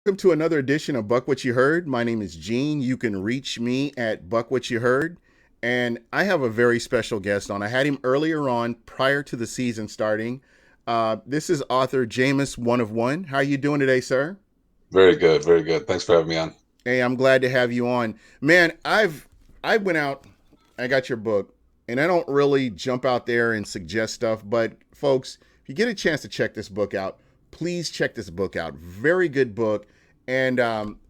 Welcome to another edition of Buck What You Heard. My name is Gene. You can reach me at Buck What You Heard. And I have a very special guest on. I had him earlier on prior to the season starting. This is author Jameis One of One. How are you doing today, sir? Very good, very good. Thanks for having me on. Hey, I'm glad to have you on. Man, I went out, I got your book, and I don't really jump out there and suggest stuff, but folks, if you get a chance to check this book out, please check this book out. Very good book. And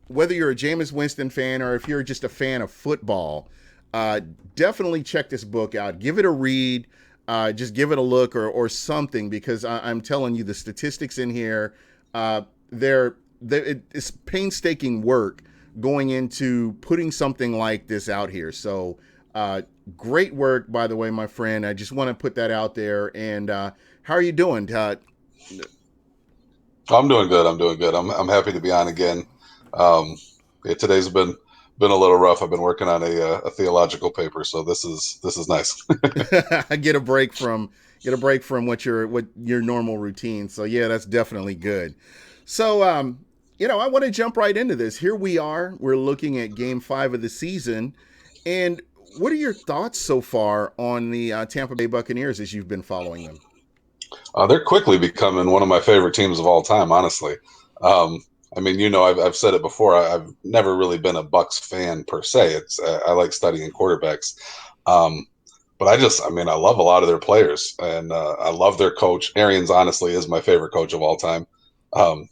whether you're a Jameis Winston fan or if you're just a fan of football, uh, definitely check this book out. Give it a read. Just give it a look or something because I'm telling you the statistics in here, uh, it's painstaking work going into putting something like this out here. So great work, by the way, my friend. I just want to put that out there. And how are you doing? I'm doing good. I'm doing good. I'm happy to be on again. Um, yeah, today's been a little rough. I've been working on a theological paper, so this is nice. get a break from what your normal routine. So yeah, that's definitely good. So I want to jump right into this. Here we are. We're looking at Game 5 of the season, and what are your thoughts so far on the Tampa Bay Buccaneers as you've been following them? They're quickly becoming one of my favorite teams of all time, honestly. Um, I mean, I've said it before. I've never really been a Bucs fan per se. I like studying quarterbacks. Um, but I mean, I love a lot of their players, and I love their coach. Arians, honestly, is my favorite coach of all time.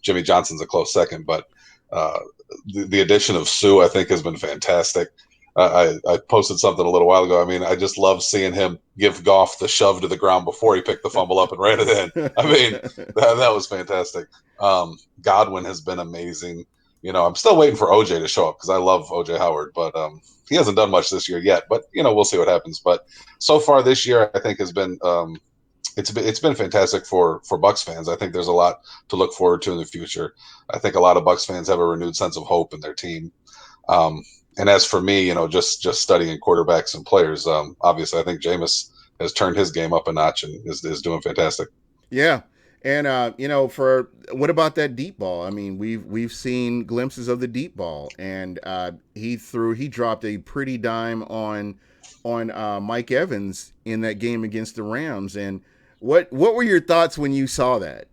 Jimmy Johnson's a close second, but uh, the addition of Sue, I think, has been fantastic. I posted something a little while ago. I mean, I just love seeing him give Goff the shove to the ground before he picked the fumble up and ran it in. I mean, that was fantastic. Godwin has been amazing. I'm still waiting for OJ to show up because I love OJ Howard, but he hasn't done much this year yet. But we'll see what happens. But so far this year, I think has been it's been fantastic for Bucs fans. I think there's a lot to look forward to in the future. I think a lot of Bucs fans have a renewed sense of hope in their team. Um, and as for me, just studying quarterbacks and players, obviously I think Jameis has turned his game up a notch and is doing fantastic. Yeah. And for what about that deep ball? I mean, we've seen glimpses of the deep ball, and he dropped a pretty dime on Mike Evans in that game against the Rams. And what were your thoughts when you saw that?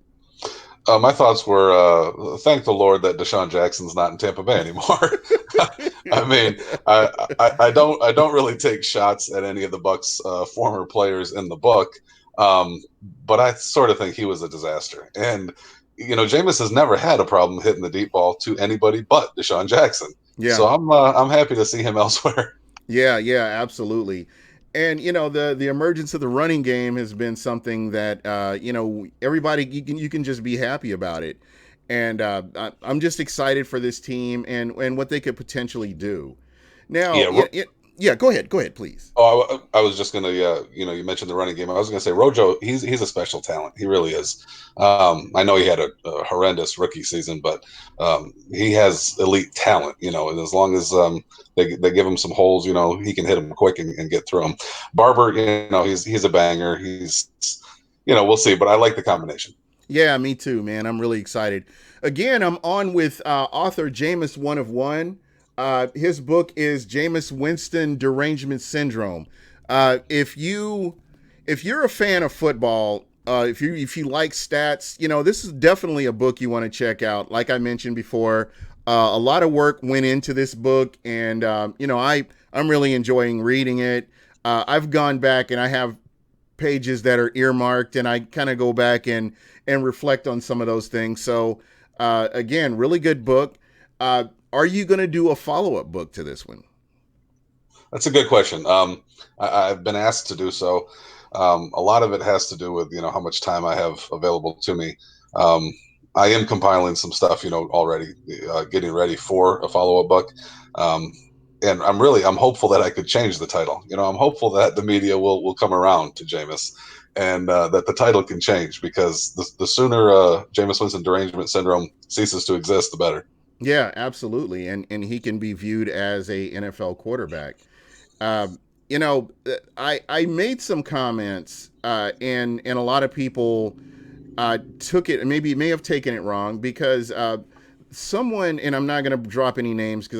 My thoughts were, thank the Lord that Deshaun Jackson's not in Tampa Bay anymore. I mean, I don't really take shots at any of the Bucks former players in the book, um, but I sort of think he was a disaster. And Jameis has never had a problem hitting the deep ball to anybody but Deshaun Jackson. Yeah. So I'm happy to see him elsewhere. Yeah, yeah, absolutely. And the emergence of the running game has been something that everybody you can just be happy about it. And I'm just excited for this team and what they could potentially do. Now, Yeah, yeah, go ahead, please. Oh, I was just gonna, yeah, you mentioned the running game. I was gonna say Rojo. He's a special talent. He really is. I know he had a horrendous rookie season, but he has elite talent. And as long as they give him some holes, he can hit them quick and get through them. Barber, he's a banger. We'll see, but I like the combination. Yeah, me too, man. I'm really excited. Again, I'm on with author Jameis One of One. His book is Jameis Winston Derangement Syndrome. If you're a fan of football, if you like stats, this is definitely a book you want to check out. Like I mentioned before, a lot of work went into this book, and I'm really enjoying reading it. I've gone back and I have pages that are earmarked, and I kind of go back and reflect on some of those things. So again, really good book. Are you going to do a follow up book to this one? That's a good question. I've been asked to do so. A lot of it has to do with how much time I have available to me. Um, I am compiling some stuff, already getting ready for a follow up book. Um, and I'm hopeful that I could change the title. I'm hopeful that the media will come around to Jameis and that the title can change because the sooner Jameis Winston derangement syndrome ceases to exist, the better. Yeah, absolutely, and he can be viewed as a NFL quarterback. Um, I made some comments, and a lot of people took it, maybe may have taken it wrong because someone, and I'm not going to drop any names because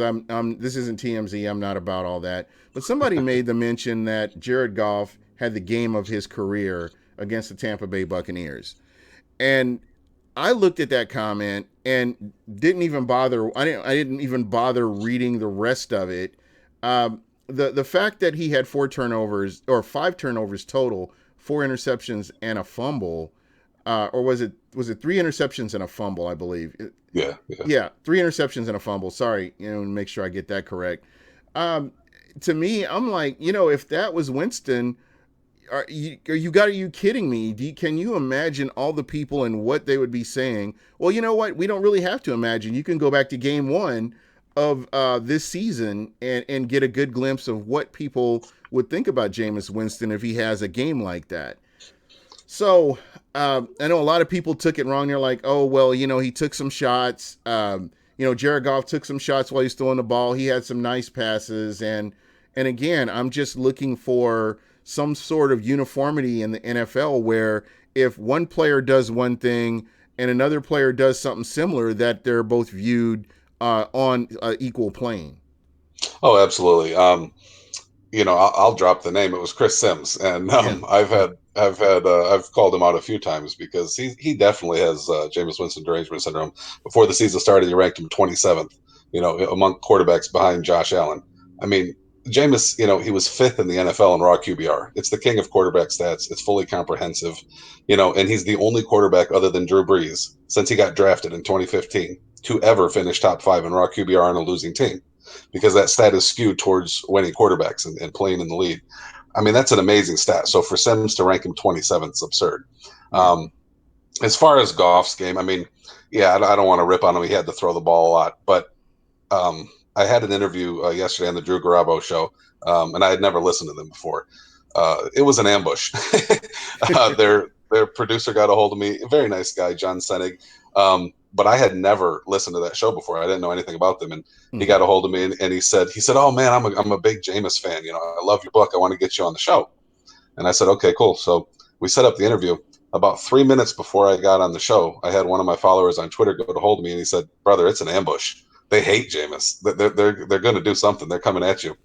this isn't TMZ. I'm not about all that. But somebody made the mention that Jared Goff had the game of his career against the Tampa Bay Buccaneers, and I looked at that comment and didn't even bother. I didn't even bother reading the rest of it. The fact that he had 5 turnovers total, 4 interceptions and a fumble, or was it 3 interceptions and a fumble? I believe. Yeah, yeah. Yeah, 3 interceptions and a fumble. Sorry, make sure I get that correct. Um, to me, I'm like, if that was Winston, are you kidding me? Can you imagine all the people and what they would be saying? Well, you know what? We don't really have to imagine. You can go back to game one of this season and get a good glimpse of what people would think about Jameis Winston if he has a game like that. So I know a lot of people took it wrong. They're like, oh, well, he took some shots. Jared Goff took some shots while he's throwing the ball. He had some nice passes. And again, I'm just looking for some sort of uniformity in the NFL where if one player does one thing and another player does something similar, that they're both viewed on equal plane. Oh, absolutely. I'll drop the name. It was Chris Sims, and Yeah. I've called him out a few times because he definitely has Jameis Winston derangement syndrome. Before the season started, he ranked him 27th. Among quarterbacks behind Josh Allen. I mean, Jameis, he was 5th in the NFL in raw QBR. It's the king of quarterback stats. It's fully comprehensive, and he's the only quarterback other than Drew Brees since he got drafted in 2015 to ever finish top 5 in raw QBR on a losing team, because that stat is skewed towards winning quarterbacks and playing in the lead. I mean, that's an amazing stat. So for Sims to rank him 27th is absurd. Yeah. As far as Goff's game, I mean, yeah, I don't want to rip on him. He had to throw the ball a lot, but I had an interview yesterday on the Drew Garabo show, and I had never listened to them before. It was an ambush. Their producer got a hold of me. A very nice guy, John Senig. But I had never listened to that show before. I didn't know anything about them, and he got a hold of me and he said, "Oh man, I'm a big Jameis fan. I love your book. I want to get you on the show." And I said, "Okay, cool." So we set up the interview. About 3 minutes before I got on the show, I had one of my followers on Twitter go to hold of me, and he said, "Brother, it's an ambush. They hate Jameis. They're going to do something. They're coming at you."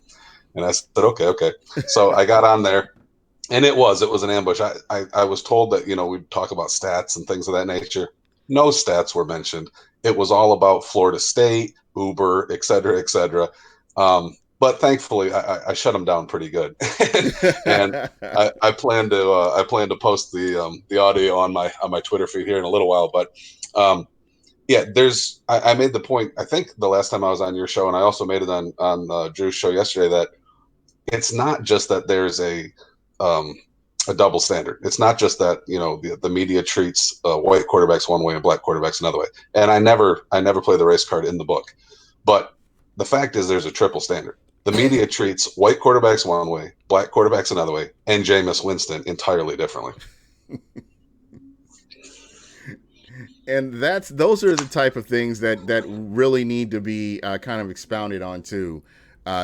And I said, "Okay." So I got on there, and it was an ambush. I was told that we'd talk about stats and things of that nature. No stats were mentioned. It was all about Florida State, Uber, et cetera, et cetera. But thankfully, I shut them down pretty good, and I plan to post the audio on my Twitter feed here in a little while. But yeah, I made the point. I think the last time I was on your show, and I also made it on Drew's show yesterday, that it's not just that there's a double standard. It's not just that the media treats white quarterbacks one way and black quarterbacks another way. And I never play the race card in the book, but the fact is there's a triple standard. The media treats white quarterbacks one way, black quarterbacks another way, and Jameis Winston entirely differently. And those are the type of things that really need to be kind of expounded on too.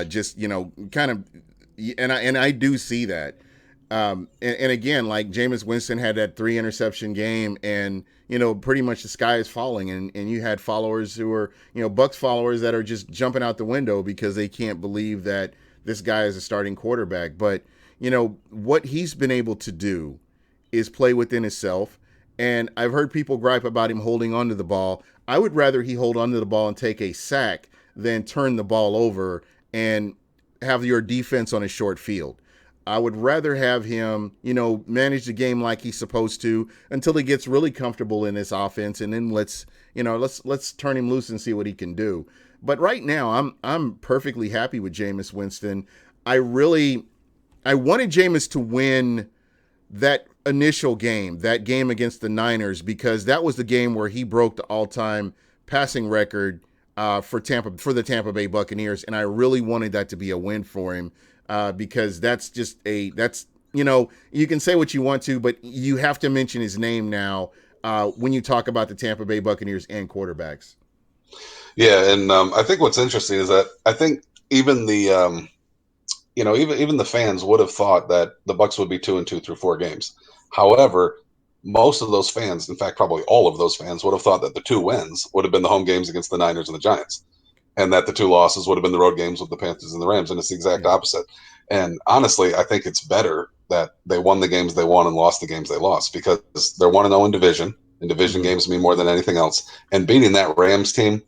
Just kind of, and I do see that. And again, like Jameis Winston had that 3 interception game, and pretty much the sky is falling, and you had followers who are Bucs followers that are just jumping out the window because they can't believe that this guy is a starting quarterback. But what he's been able to do is play within himself. And I've heard people gripe about him holding onto the ball. I would rather he hold onto the ball and take a sack than turn the ball over and have your defense on a short field. I would rather have him, manage the game like he's supposed to until he gets really comfortable in this offense, and then let's turn him loose and see what he can do. But right now, I'm perfectly happy with Jameis Winston. I wanted Jameis to win that initial game, that game against the Niners, because that was the game where he broke the all-time passing record for the Tampa Bay Buccaneers, and I really wanted that to be a win for him because you can say what you want to, but you have to mention his name now when you talk about the Tampa Bay Buccaneers and quarterbacks. Yeah, and I think what's interesting is that I think even the even the fans would have thought that the Bucs would be 2-2 through 4 games. However, most of those fans, in fact, probably all of those fans, would have thought that the 2 wins would have been the home games against the Niners and the Giants, and that the 2 losses would have been the road games with the Panthers and the Rams. And it's the exact Yeah. opposite. And honestly, I think it's better that they won the games they won and lost the games they lost, because they're 1-0 in division. And division games mean more than anything else. And beating that Rams team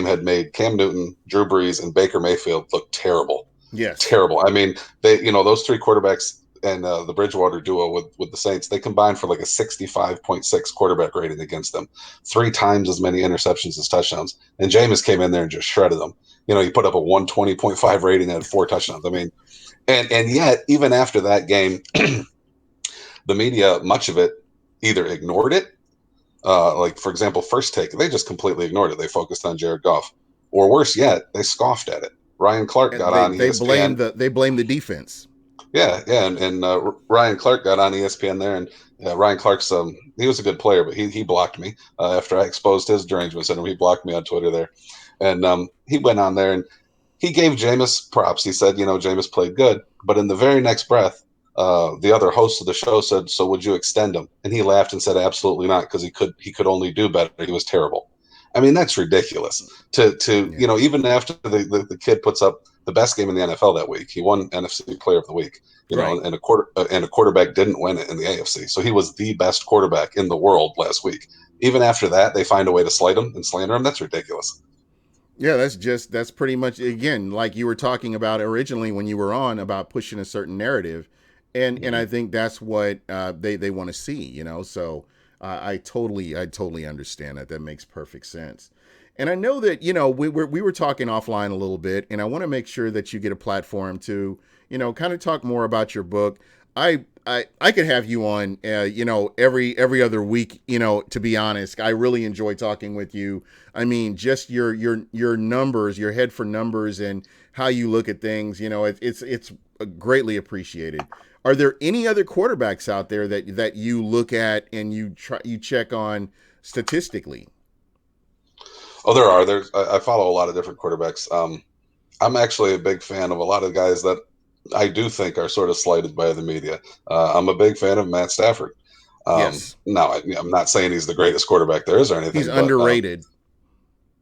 had made Cam Newton, Drew Brees, and Baker Mayfield look terrible. Yes. Terrible. I mean, those 3 quarterbacks and the Bridgewater duo with the Saints, they combined for like a 65.6 quarterback rating against them, 3 times as many interceptions as touchdowns. And Jameis came in there and just shredded them. He put up a 120.5 rating and had 4 touchdowns. I mean, and yet, even after that game, the media, much of it, either ignored it. Like, for example, First Take, they just completely ignored it. They focused on Jared Goff. Or worse yet, they scoffed at it. Ryan Clark got on ESPN. They blame the defense. Yeah, and Ryan Clark got on ESPN there, and Ryan Clark's he was a good player, but he blocked me after I exposed his derangement syndrome. He blocked me on Twitter there, and he went on there and he gave Jameis props. He said, Jameis played good, but in the very next breath, the other host of the show said, "So would you extend him?" And he laughed and said, "Absolutely not, because he could only do better. He was terrible." I mean, that's ridiculous. Even after the kid puts up the best game in the NFL that week, he won NFC Player of the Week. Right. And a quarterback didn't win it in the AFC, so he was the best quarterback in the world last week. Even after that, they find a way to slight him and slander him. That's ridiculous. Yeah, that's pretty much, again, like you were talking about originally when you were on, about pushing a certain narrative, and I think that's what they want to see. So I totally understand that. That makes perfect sense. And I know that we were talking offline a little bit, and I want to make sure that you get a platform to kind of talk more about your book. I could have you on, every other week. To be honest, I really enjoy talking with you. I mean, just your numbers, your head for numbers, and how you look at things. It's greatly appreciated. Are there any other quarterbacks out there that you look at and you check on statistically? Oh, there are. I follow a lot of different quarterbacks. I'm actually a big fan of a lot of guys that I do think are sort of slighted by the media. I'm a big fan of Matt Stafford. Yes, Now, I'm not saying he's the greatest quarterback there is or he's anything, but underrated.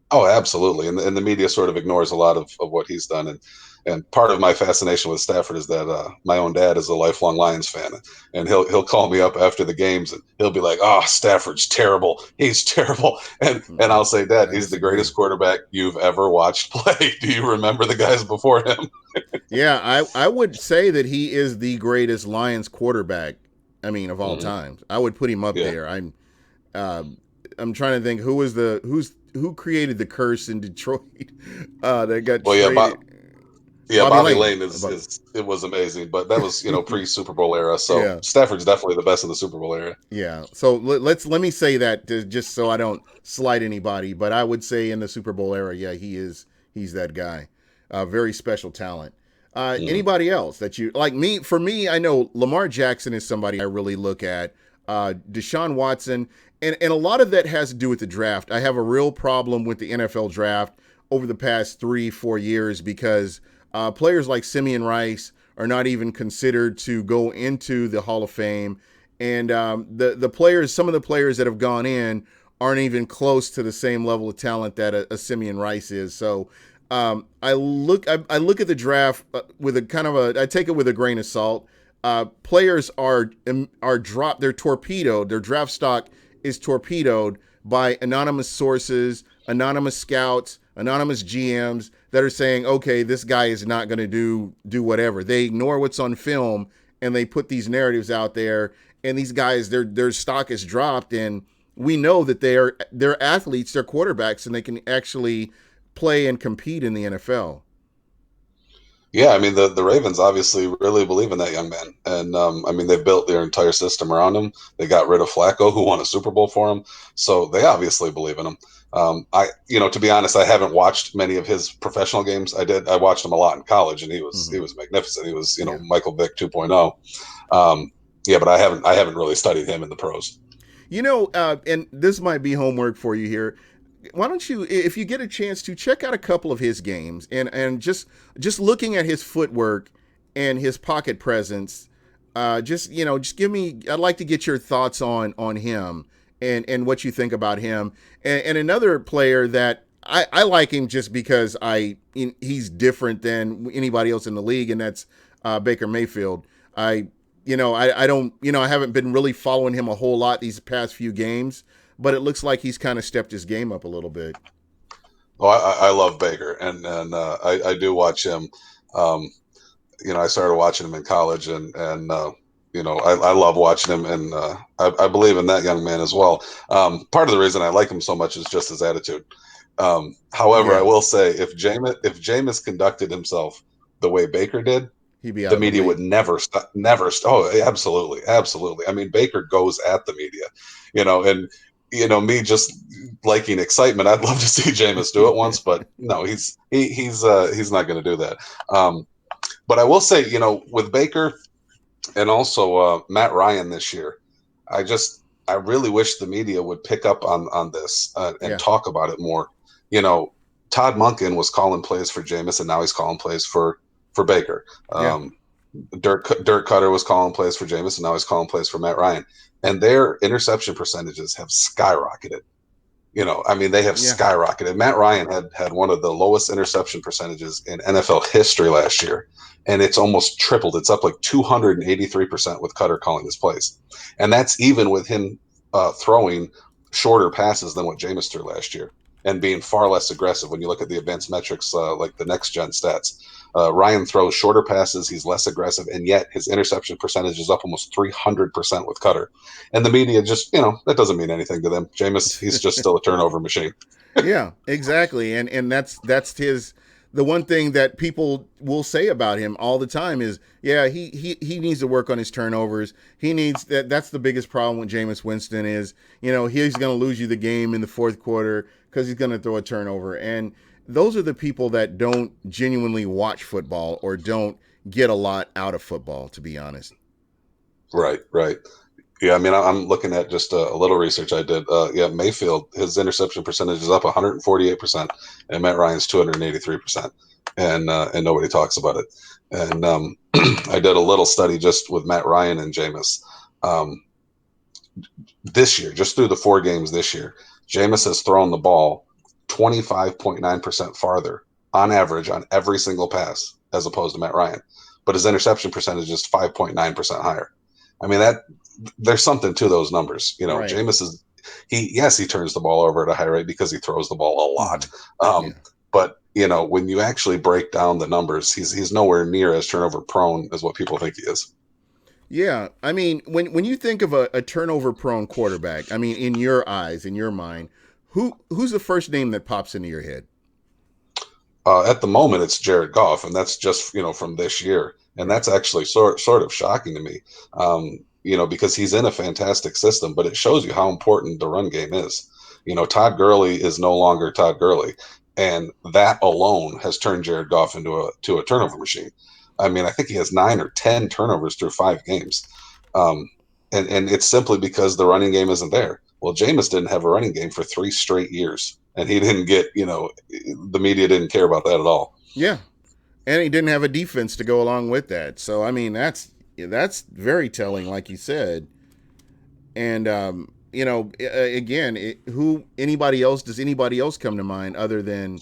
oh, absolutely. And the media sort of ignores a lot of what he's done. And part of my fascination with Stafford is that my own dad is a lifelong Lions fan, and he'll call me up after the games and he'll be like, "Oh, Stafford's terrible. He's terrible." And I'll say, "Dad, I he's the disagree. greatest quarterback you've ever watched play. Do you remember the guys before him?" Yeah, I would say that he is the greatest Lions quarterback. I mean, of all Hmm. times, I would put him up Yeah. there. Uh, I'm trying to think who created the curse in Detroit that got Well, yeah, traded. Bobby Bobby Lane. Lane is it was amazing, but that was pre Super Bowl era. So Yeah, Stafford's definitely the best in the Super Bowl era. yeah. So let me say that just so I don't slight anybody, but I would say in the Super Bowl era, yeah, he's that guy. Very special talent. Hmm. Anybody else that you like? Me, for me, I know Lamar Jackson is somebody I really look at. Deshaun Watson, and a lot of that has to do with the draft. I have a real problem with the NFL draft over the past 3-4 years because players like Simeon Rice are not even considered to go into the Hall of Fame, and the players, some of the players that have gone in, aren't even close to the same level of talent that a Simeon Rice is. So I look at the draft with a kind of I take it with a grain of salt. Players are dropped, they're torpedoed. Their draft stock is torpedoed by anonymous sources, anonymous scouts, anonymous GMs that are saying, okay, this guy is not going to do whatever. They ignore what's on film and they put these narratives out there. And these guys, their stock is dropped, and we know that they're athletes, they're quarterbacks, and they can actually play and compete in the NFL. Yeah, I mean the Ravens obviously really believe in that young man, and I mean they've built their entire system around him. They got rid of Flacco, who won a Super Bowl for him, so they obviously believe in him. To be honest, I haven't watched many of his professional games. I watched him a lot in college, and he Mm-hmm. was magnificent. He was Yeah. Michael Vick 2.0. Yeah, but I haven't really studied him in the pros. And this might be homework for you here. Why don't you, if you get a chance to, check out a couple of his games and just looking at his footwork and his pocket presence, Just give me. I'd like to get your thoughts on him and what you think about him. And another player that I like him just because he's different than anybody else in the league, and that's Baker Mayfield. I don't, I haven't been really following him a whole lot these past few games, but it looks like he's kind of stepped his game up a little bit. Oh, I love Baker, and I do watch him. Um, I started watching him in college, and I love watching him, and I believe in that young man as well. Part of the reason I like him so much is just his attitude. However, I Yeah, will say if Jameis conducted himself the way Baker did, he'd be out the of the media would league. never stop, never. Oh, absolutely, absolutely. I mean, Baker goes at the media, and me just liking excitement. I'd love to see Jameis do it once, but no, he's not going to do that. Um, but I will say, with Baker and also Matt Ryan this year, I really wish the media would pick up on this and Yeah, talk about it more. You know, Todd Monken was calling plays for Jameis, and now he's calling plays for Baker. yeah, Dirk Cutter was calling plays for Jameis, and now he's calling plays for Matt Ryan, and their interception percentages have skyrocketed. I mean, they have yeah. skyrocketed. Matt Ryan had one of the lowest interception percentages in NFL history last year, and it's almost tripled. It's up like 283% with Cutter calling his plays, and that's even with him throwing shorter passes than what Jameis threw last year, and being far less aggressive. When you look at the advanced metrics, like the next gen stats, Ryan throws shorter passes. He's less aggressive, and yet his interception percentage is up almost 300% with Cutter. And the media just, that doesn't mean anything to them. Jameis, he's just still a turnover machine. Yeah, exactly. And that's his the one thing that people will say about him all the time is, yeah, he needs to work on his turnovers. He needs that's the biggest problem with Jameis Winston is, he's going to lose you the game in the fourth quarter cuz he's going to throw a turnover. And those are the people that don't genuinely watch football or don't get a lot out of football, to be honest. Right, right. Yeah, I mean, I'm looking at just a little research I did. Yeah, Mayfield, his interception percentage is up 148%, and Matt Ryan's 283%, and nobody talks about it. And I did a little study just with Matt Ryan and Jameis. Um, this year, just through the 4 games this year, Jameis has thrown the ball 25.9% farther on average on every single pass as opposed to Matt Ryan. But his interception percentage is 5.9% higher. I mean, that there's something to those numbers. Right. Jameis is he turns the ball over at a high rate because he throws the ball a lot. Mhm. Um, Yeah. but when you actually break down the numbers, he's nowhere near as turnover prone as what people think he is. Yeah, I mean, when you think of a turnover prone quarterback, I mean, in your eyes, in your mind, who's the first name that pops into your head? At the moment, it's Jared Goff, and that's just from this year, and Right. that's actually sort of shocking to me. Because he's in a fantastic system, but it shows you how important the run game is. Todd Gurley is no longer Todd Gurley, and that alone has turned Jared Goff into a turnover machine. I mean, I think he has 9 or 10 turnovers through 5 games, um, and it's simply because the running game isn't there. Well, Jameis didn't have a running game for 3 straight years, and he didn't get the media didn't care about that at all. Yeah, and he didn't have a defense to go along with that. So I mean, that's very telling, like you said. And again, who anybody else does anybody else come to mind other than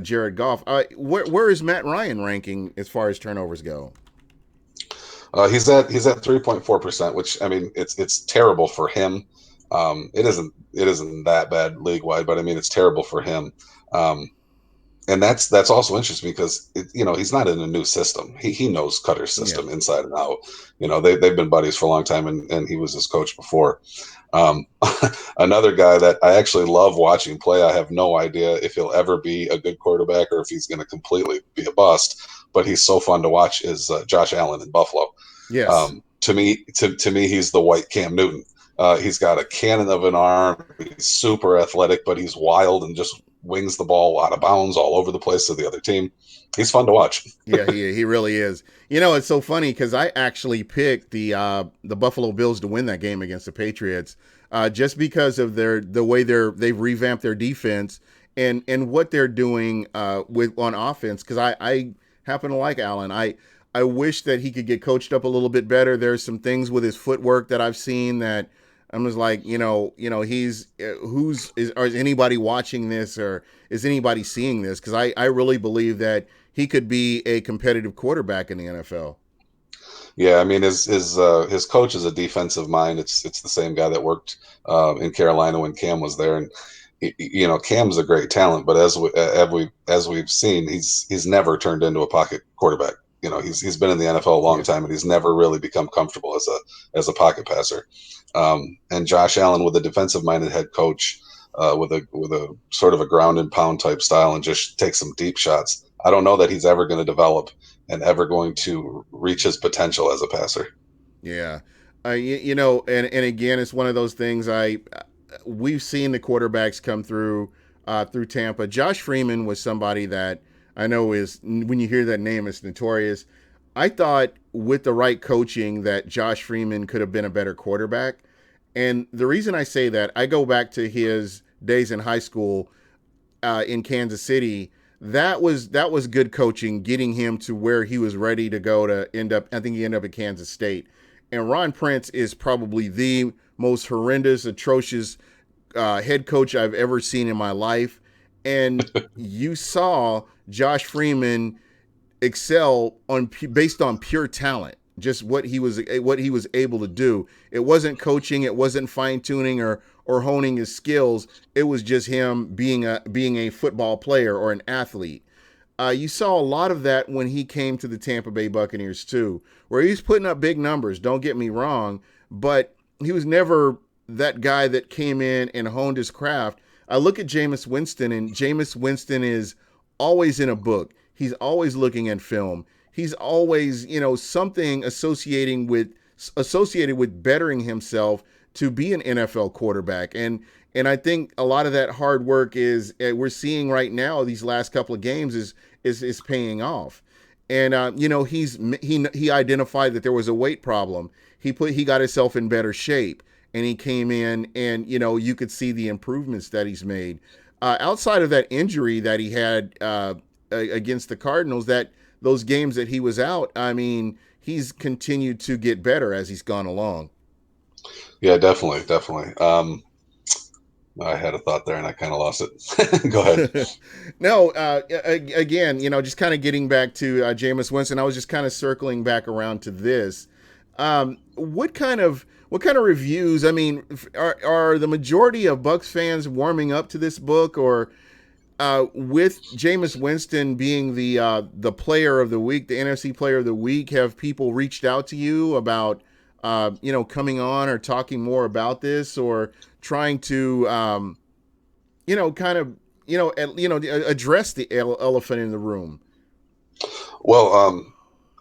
Jared Goff? Where is Matt Ryan ranking as far as turnovers go? He's at 3.4%, which I mean it's terrible for him. It isn't that bad league wide, but I mean it's terrible for him. Um, and that's also interesting because he's not in a new system. He knows Cutter's Yeah, system inside and out. They've been buddies for a long time, and he was his coach before. Um, Another guy that I actually love watching play. I have no idea if he'll ever be a good quarterback or if he's going to completely be a bust. But he's so fun to watch. Is Josh Allen in Buffalo? yes, To me, he's the white Cam Newton. He's got a cannon of an arm. He's super athletic, but he's wild and just wings the ball out of bounds all over the place to the other team. He's fun to watch. yeah, he really is. It's so funny because I actually picked the Buffalo Bills to win that game against the Patriots, just because of the way they've revamped their defense and what they're doing with on offense. Because I happen to like Allen. I wish that he could get coached up a little bit better. There's some things with his footwork that I've seen that I'm just like, he's who's is or is anybody watching this, or is anybody seeing this? Because I really believe that he could be a competitive quarterback in the NFL. Yeah, I mean his coach is a defensive mind. It's the same guy that worked in Carolina when Cam was there, and Cam's a great talent, but as we've seen, he's never turned into a pocket quarterback. He's been in the NFL a long Yeah. time, and he's never really become comfortable as a pocket passer. And Josh Allen, with a defensive minded head coach, with a sort of a ground and pound type style, and just take some deep shots. I don't know that he's ever going to develop and ever going to reach his potential as a passer. Yeah. And again, it's one of those things. We've seen the quarterbacks come through Tampa. Josh Freeman was somebody that I know is, when you hear that name, it's notorious. I thought with the right coaching that Josh Freeman could have been a better quarterback. And the reason I say that, I go back to his days in high school in Kansas City. That was good coaching, getting him to where he was ready to go to end up. I think he ended up at Kansas State. And Ron Prince is probably the most horrendous, atrocious head coach I've ever seen in my life. And you saw Josh Freeman excel based on pure talent, just what he was able to do. It wasn't coaching, it wasn't fine tuning or honing his skills. It was just him being a football player or an athlete. You saw a lot of that when he came to the Tampa Bay Buccaneers too, where he's putting up big numbers. Don't get me wrong, but he was never that guy that came in and honed his craft. I look at Jameis Winston, and Jameis Winston is always in a book. He's always looking at film. He's always, something associated with bettering himself to be an NFL quarterback. And I think a lot of that hard work is we're seeing right now. These last couple of games is paying off. And he identified that there was a weight problem. He got himself in better shape, and he came in, and you could see the improvements that he's made. Outside of that injury that he had against the Cardinals, that those games that he was out, I mean, he's continued to get better as he's gone along. Yeah, definitely, definitely. I had a thought there and I kind of lost it. Go ahead. No, again, just kind of getting back to Jameis Winston. I was just kind of circling back around to this. What kind of reviews? I mean, are the majority of Bucs fans warming up to this book, or with Jameis Winston being the player of the week, the NFC player of the week, have people reached out to you about coming on or talking more about this, or trying to kind of address the elephant in the room? Well,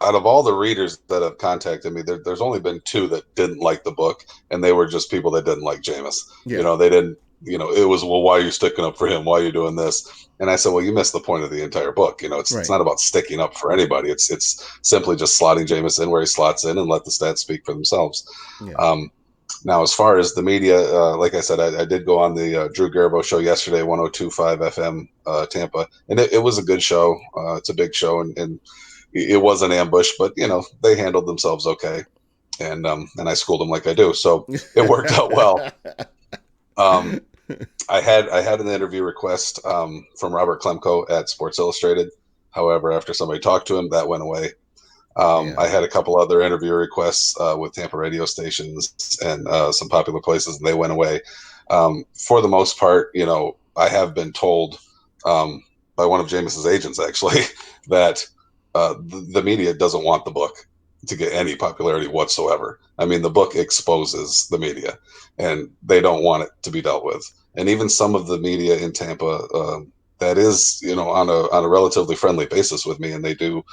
out of all the readers that have contacted me, there's only been two that didn't like the book, and they were just people that didn't like Jameis. Yeah, They didn't. It was, well, why are you sticking up for him? Why are you doing this? And I said, well, you missed the point of the entire book. It's right. not about sticking up for anybody. It's simply just slotting Jameis in where he slots in and let the stats speak for themselves. Yeah, Um, Now, as far as the media, like I said, I did go on the Drew Garabo show yesterday, 102.5 FM Tampa, and it was a good show. It's a big show, and it was an ambush, but they handled themselves okay, and I schooled them like I do, so it worked out well. Um, I had an interview request from Robert Klemko at Sports Illustrated. However, after somebody talked to him, that went away. yeah, I had a couple other interview requests with Tampa radio stations and some popular places, and they went away. For the most part, I have been told by one of Jameis's agents, actually, that the media doesn't want the book to get any popularity whatsoever. I mean, the book exposes the media, and they don't want it to be dealt with. And even some of the media in Tampa, that is, on a relatively friendly basis with me, and they do.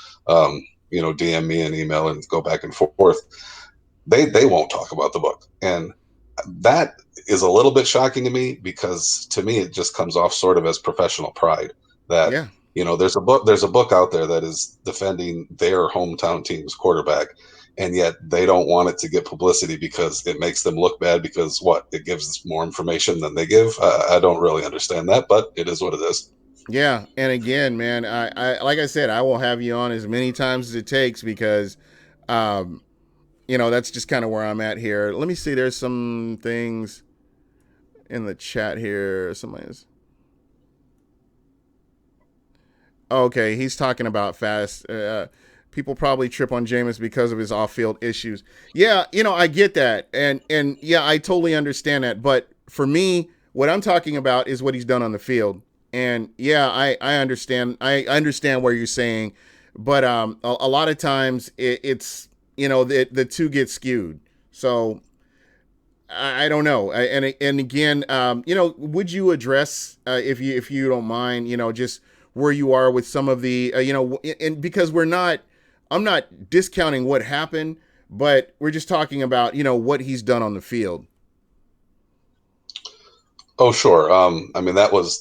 DM me an email and go back and forth. They won't talk about the book, and that is a little bit shocking to me, because to me it just comes off sort of as professional pride that yeah. there's a book out there that is defending their hometown team's quarterback, and yet they don't want it to get publicity because it makes them look bad, because it gives us more information than they give. I don't really understand that, but it is what it is. Yeah, and again, man, I like I said, I will have you on as many times as it takes because, um, that's just kind of where I'm at here. Let me see. There's some things in the chat here. Somebody's okay. He's talking about fast. People probably trip on Jameis because of his off-field issues. Yeah, I get that, and yeah, I totally understand that. But for me, what I'm talking about is what he's done on the field. And yeah, I understand. I understand where you're saying, but a lot of times it's the two get skewed. So I don't know. And again, would you address if you don't mind, just where you are with some of the and because I'm not discounting what happened, but we're just talking about what he's done on the field. Oh, sure. I mean, that was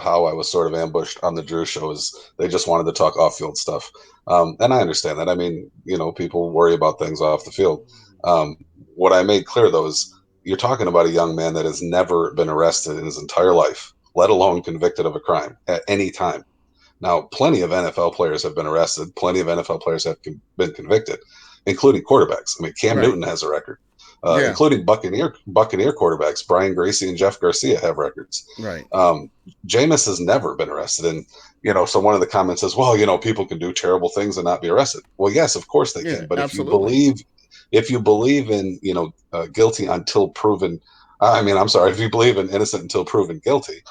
how I was sort of ambushed on the Drew show. Is they just wanted to talk off-field stuff, and I understand that. I mean, people worry about things off the field. Um, what I made clear though is you're talking about a young man that has never been arrested in his entire life, let alone convicted of a crime at any time. Now, plenty of NFL players have been arrested. Plenty of NFL players have been convicted, including quarterbacks. I mean, Cam Right. Newton has a record, Yeah. including Buccaneer quarterbacks. Brian Gracie and Jeff Garcia have records. Right. Um, Jameis has never been arrested, and so one of the comments is, well, people can do terrible things and not be arrested. Well, yes, of course they Yeah. can, but Absolutely. if you believe in guilty until proven, I mean, I'm sorry, if you believe in innocent until proven guilty,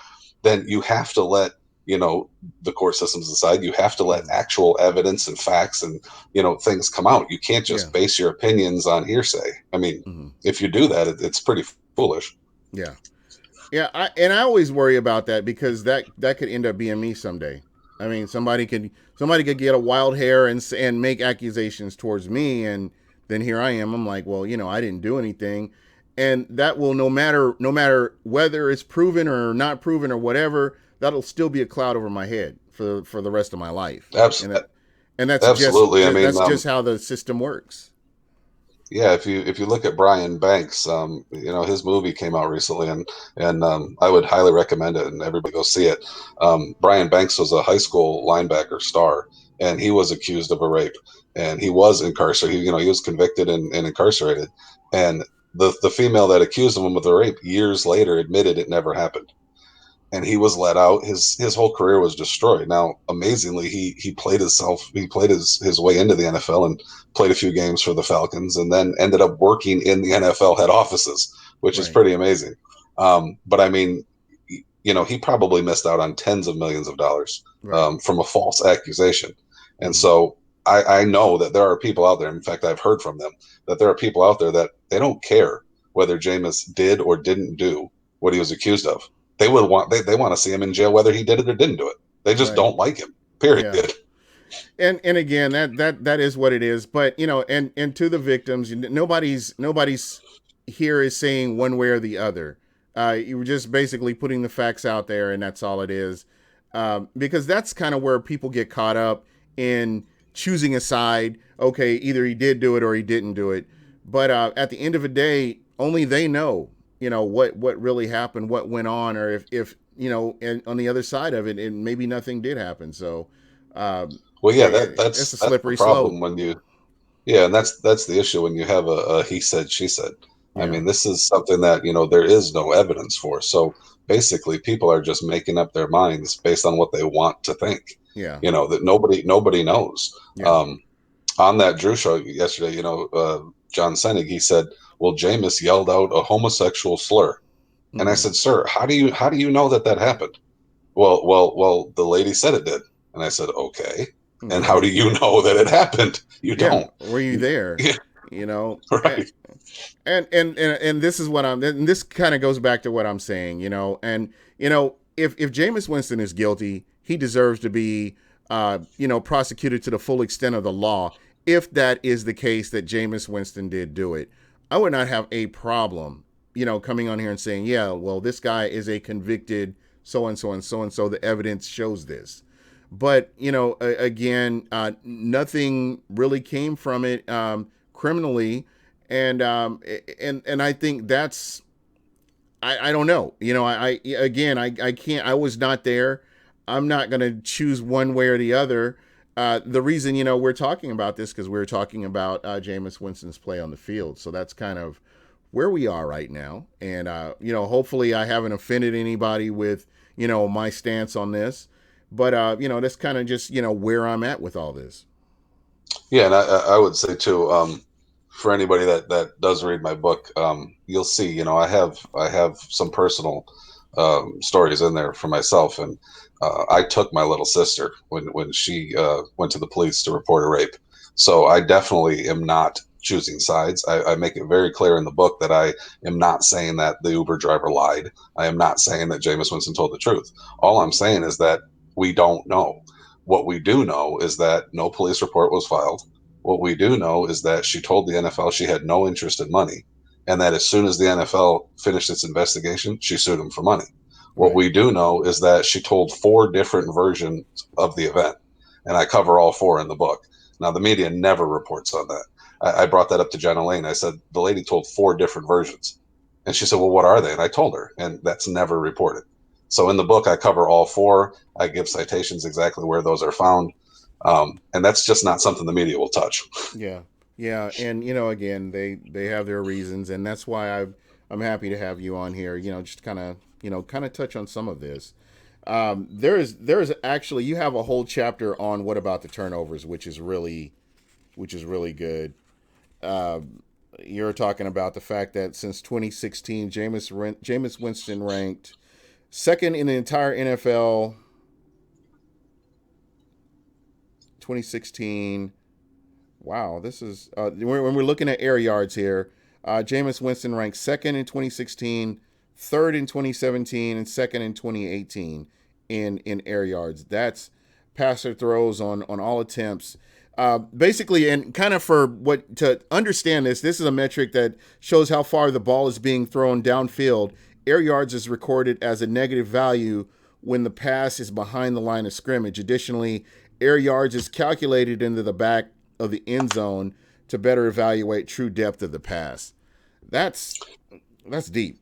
then you have to let you know the court systems aside. You have to let Mm-hmm. actual evidence and facts and things come out. You can't Yeah. just base your opinions on hearsay. I mean, Mm-hmm. if you do that, it's pretty foolish. Yeah. Yeah, I always worry about that because that could end up being me someday. I mean, somebody could get a wild hair and make accusations towards me, and then here I am. I'm like, well, I didn't do anything, and that will no matter whether it's proven or not proven or whatever, that'll still be a cloud over my head for the rest of my life, Abs- and that's just Absolutely. I mean, that's just how the system works. yeah, if you look at Brian Banks, his movie came out recently, and I would highly recommend it, and everybody go see it. Brian Banks was a high school linebacker star, and he was accused of a rape, and he was incarcerated. He was convicted and incarcerated, and the female that accused him of the rape years later admitted it never happened, and he was let out. His whole career was destroyed. Now, amazingly, he played his way into the NFL and played a few games for the Falcons, and then ended up working in the NFL head offices, which is Right. pretty amazing. But I mean, he probably missed out on tens of millions of dollars Right. from a false accusation, and Mm-hmm. so. I know that there are people out there. In fact, I've heard from them that there are people out there that they don't care whether Jameis did or didn't do what he was accused of. They want to see him in jail whether he did it or didn't do it. They just Right. don't like him. Period. Yeah. And again, that is what it is. But and to the victims, nobody's here is saying one way or the other. You were just basically putting the facts out there, and that's all it is. Because that's kind of where people get caught up in choosing a side. Okay, either he did do it or he didn't do it. But at the end of the day, only they know. What really happened, what went on, or if and on the other side of it, and maybe nothing did happen. So Well, yeah, it's a that's the slippery slope. problem when you yeah, and that's the issue when you have a he said she said. I Yeah, mean, this is something that there is no evidence for. So basically, people are just making up their minds based on what they want to think. yeah, That nobody knows. yeah. Um, on that Drew show yesterday, John Senig, he said, "Well, Jameis yelled out a homosexual slur," and I Mm-hmm. said, "Sir, how do you know that happened?" Well, the lady said it did. And I said, okay. And how Okay. do you know that it happened? You Yeah. don't. Were you there? Yeah, You know, right. and this is what I'm. And this kind of goes back to what I'm saying. And if Jameis Winston is guilty, he deserves to be prosecuted to the full extent of the law. If that is the case that Jameis Winston did do it, I would not have a problem, coming on here and saying, yeah, well, this guy is a convicted so and so and so and so. The evidence shows this. But again, nothing really came from it criminally, and I think that's I don't know. I again I can't. I was not there. I'm not going to choose one way or the other. The reason, we're talking about this because we're talking about Jameis Winston's play on the field. So that's kind of where we are right now. And, hopefully I haven't offended anybody with, my stance on this. But, that's kind of just, where I'm at with all this. Yeah, and I would say too, for anybody that does read my book, you'll see, I have some personal stories in there for myself, and I took my little sister when she went to the police to report a rape. So I definitely am not choosing sides. I make it very clear in the book that I am not saying that the Uber driver lied. I am not saying that Jameis Winston told the truth. All I'm saying is that we don't know. What we do know is that no police report was filed. What we do know is that she told the NFL she had no interest in money, and that as soon as the NFL finished its investigation, she sued him for money. What Right. we do know is that she told four different versions of the event, and I cover all four in the book. Now, the media never reports on that. I brought that up to Jenna Lane. I said, the lady told four different versions. And she said, well, what are they? And I told her, and that's never reported. So in the book, I cover all four. I give citations exactly where those are found. And that's just not something the media will touch. Yeah. Yeah. And, again, they have their reasons. And that's why I'm happy to have you on here, just kind of touch on some of this. There's actually, you have a whole chapter on what about the turnovers, which is really good. You're talking about the fact that since 2016, Jameis Winston ranked second in the entire NFL. 2016. Wow, this is when we're looking at air yards here. Jameis Winston ranked second in 2016, third in 2017, and second in 2018 in air yards. That's passer throws on all attempts. Basically, and kind of for what to understand this is a metric that shows how far the ball is being thrown downfield. Air yards is recorded as a negative value when the pass is behind the line of scrimmage. Additionally, air yards is calculated into the back of the end zone to better evaluate true depth of the pass. That's deep.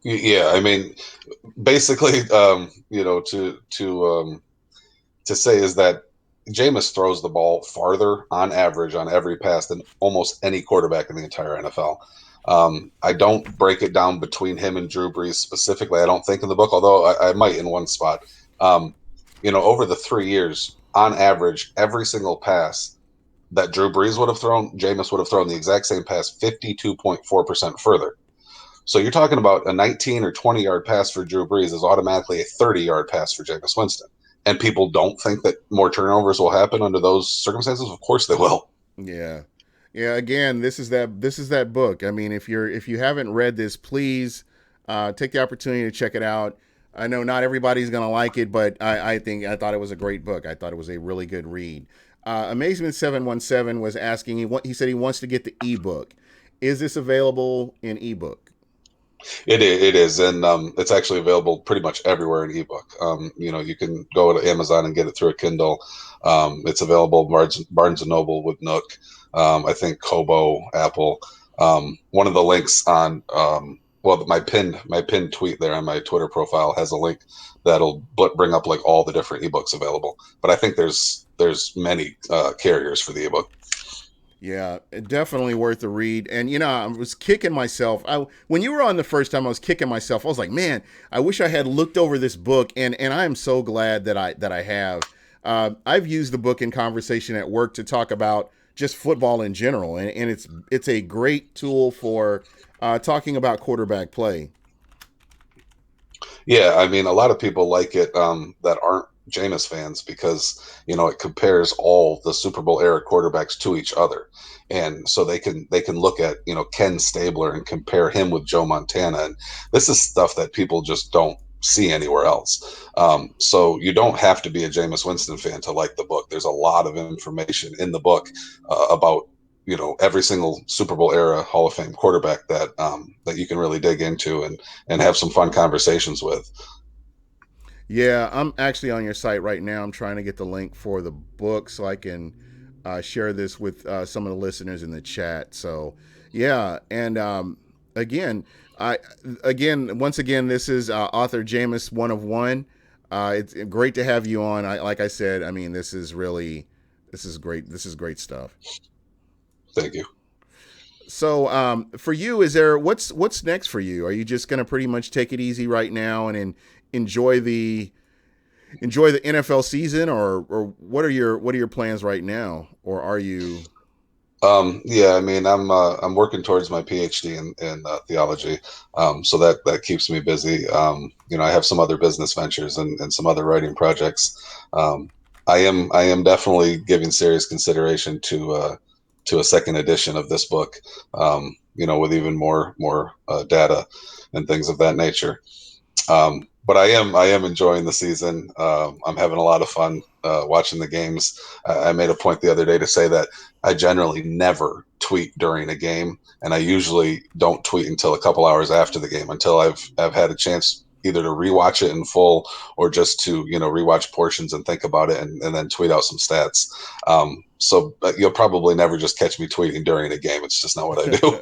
Yeah, I mean, basically, to say is that Jameis throws the ball farther on average on every pass than almost any quarterback in the entire NFL. I don't break it down between him and Drew Brees specifically. I don't think in the book, although I might in one spot. Um, over the 3 years, on average, every single pass that Drew Brees would have thrown, Jameis would have thrown the exact same pass 52.4% further. So you're talking about a 19 or 20-yard pass for Drew Brees is automatically a 30-yard pass for Jameis Winston. And people don't think that more turnovers will happen under those circumstances. Of course they will. Yeah. Yeah, again, this is that book. I mean, if you haven't read this, please take the opportunity to check it out. I know not everybody's gonna like it, but I thought it was a great book. I thought it was a really good read. Amazement717 was asking, he said he wants to get the ebook. Is this available in ebook? It is, and it's actually available pretty much everywhere in ebook. You can go to Amazon and get it through a Kindle. It's available Barnes and Noble with Nook. I think Kobo, Apple. One of the links on well, my pinned tweet there on my Twitter profile has a link that'll bring up like all the different ebooks available. But I think there's many carriers for the ebook. Yeah, definitely worth a read. And I was kicking myself. When you were on the first time, I was kicking myself. I was like, man, I wish I had looked over this book. And I am so glad that I have. I've used the book in conversation at work to talk about just football in general, and it's a great tool for talking about quarterback play. Yeah, I mean, a lot of people like it that aren't Jameis fans because it compares all the Super Bowl era quarterbacks to each other, and so they can look at Ken Stabler and compare him with Joe Montana, and this is stuff that people just don't see anywhere else. So you don't have to be a Jameis Winston fan to like the book. There's a lot of information in the book about every single Super Bowl era Hall of Fame quarterback that you can really dig into and have some fun conversations with. Yeah, I'm actually on your site right now. I'm trying to get the link for the book so I can share this with some of the listeners in the chat. So, yeah, and again, I once again, this is author Jameis One of One. It's great to have you on. Like I said, I mean, this is great. This is great stuff. Thank you. So, for you, is there what's next for you? Are you just going to pretty much take it easy right now and enjoy the NFL season, or what are your plans right now, or are you? Yeah, I mean, I'm working towards my PhD in theology, so that keeps me busy. I have some other business ventures and some other writing projects. Um, I am definitely giving serious consideration to a second edition of this book. With even more data and things of that nature. But I am enjoying the season. I'm having a lot of fun watching the games. I made a point the other day to say that I generally never tweet during a game, and I usually don't tweet until a couple hours after the game, until I've had a chance either to rewatch it in full or just to rewatch portions and think about it, and then tweet out some stats. So you'll probably never just catch me tweeting during a game. It's just not what I do.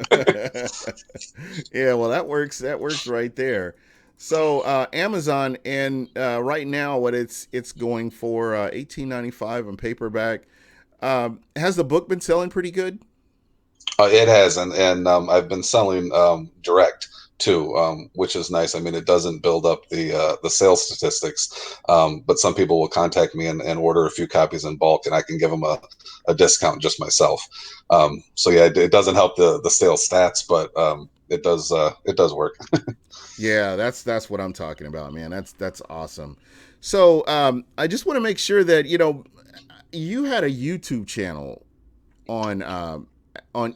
Yeah, well, that works. That works right there. So, Amazon, and right now, what it's going for, 18.95 on paperback. Has the book been selling pretty good? It has, and I've been selling direct too, which is nice. I mean, it doesn't build up the sales statistics, but some people will contact me and order a few copies in bulk, and I can give them a discount just myself. So yeah, it doesn't help the sales stats, but it does work. Yeah, that's what I'm talking about, man. That's awesome. So, I just want to make sure that you had a YouTube channel on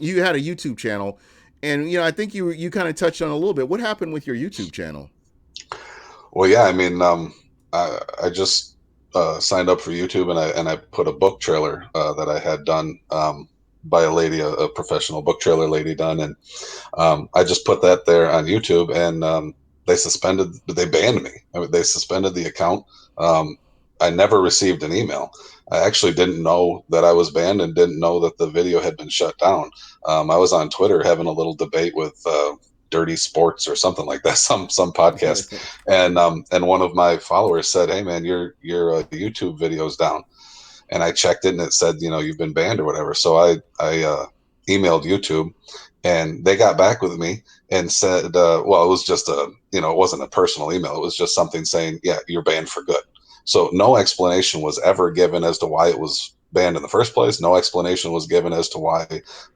you had a YouTube channel, and I think you kind of touched on it a little bit. What happened with your YouTube channel? Well, yeah, I mean, I just signed up for YouTube, and I put a book trailer that I had done by a lady, a professional book trailer lady done, and I just put that there on YouTube, and they banned me. I mean, they suspended the account. Um, I never received an email. I actually didn't know that I was banned and didn't know that the video had been shut down. I was on Twitter having a little debate with Dirty Sports or something like that, some podcast, and one of my followers said, "Hey man, your YouTube video's down." And I checked it, and it said, you've been banned or whatever. So I emailed YouTube, and they got back with me and said, well, it was just it wasn't a personal email. It was just something saying, yeah, you're banned for good. So no explanation was ever given as to why it was banned in the first place. No explanation was given as to why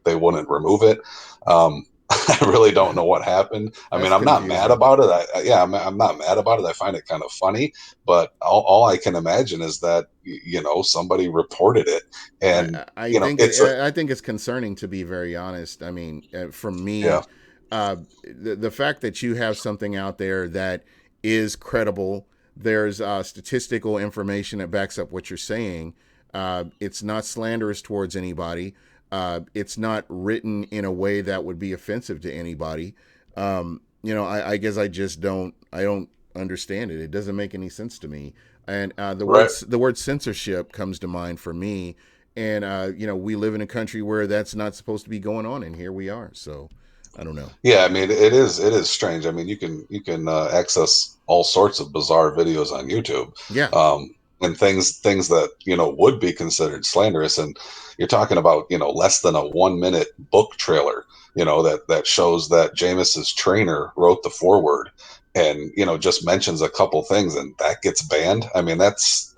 they wouldn't remove it. Um, I really don't know what happened. I mean, That's I'm not mad confusing. about it. I'm not mad about it. I find it kind of funny, but all I can imagine is that somebody reported it, and it's a I think it's concerning, to be very honest. I mean, for yeah. me, the fact that you have something out there that is credible, there's statistical information that backs up what you're saying. It's not slanderous towards anybody. It's not written in a way that would be offensive to anybody. I guess I don't understand it. It doesn't make any sense to me. And Right. the word censorship comes to mind for me. And we live in a country where that's not supposed to be going on, and here we are. So I don't know. Yeah, I mean, it is strange. I mean, you can access all sorts of bizarre videos on YouTube, Yeah. and things that would be considered slanderous, and you're talking about less than a 1 minute book trailer, that shows that Jameis's trainer wrote the foreword, and just mentions a couple things, and that gets banned. I mean, that's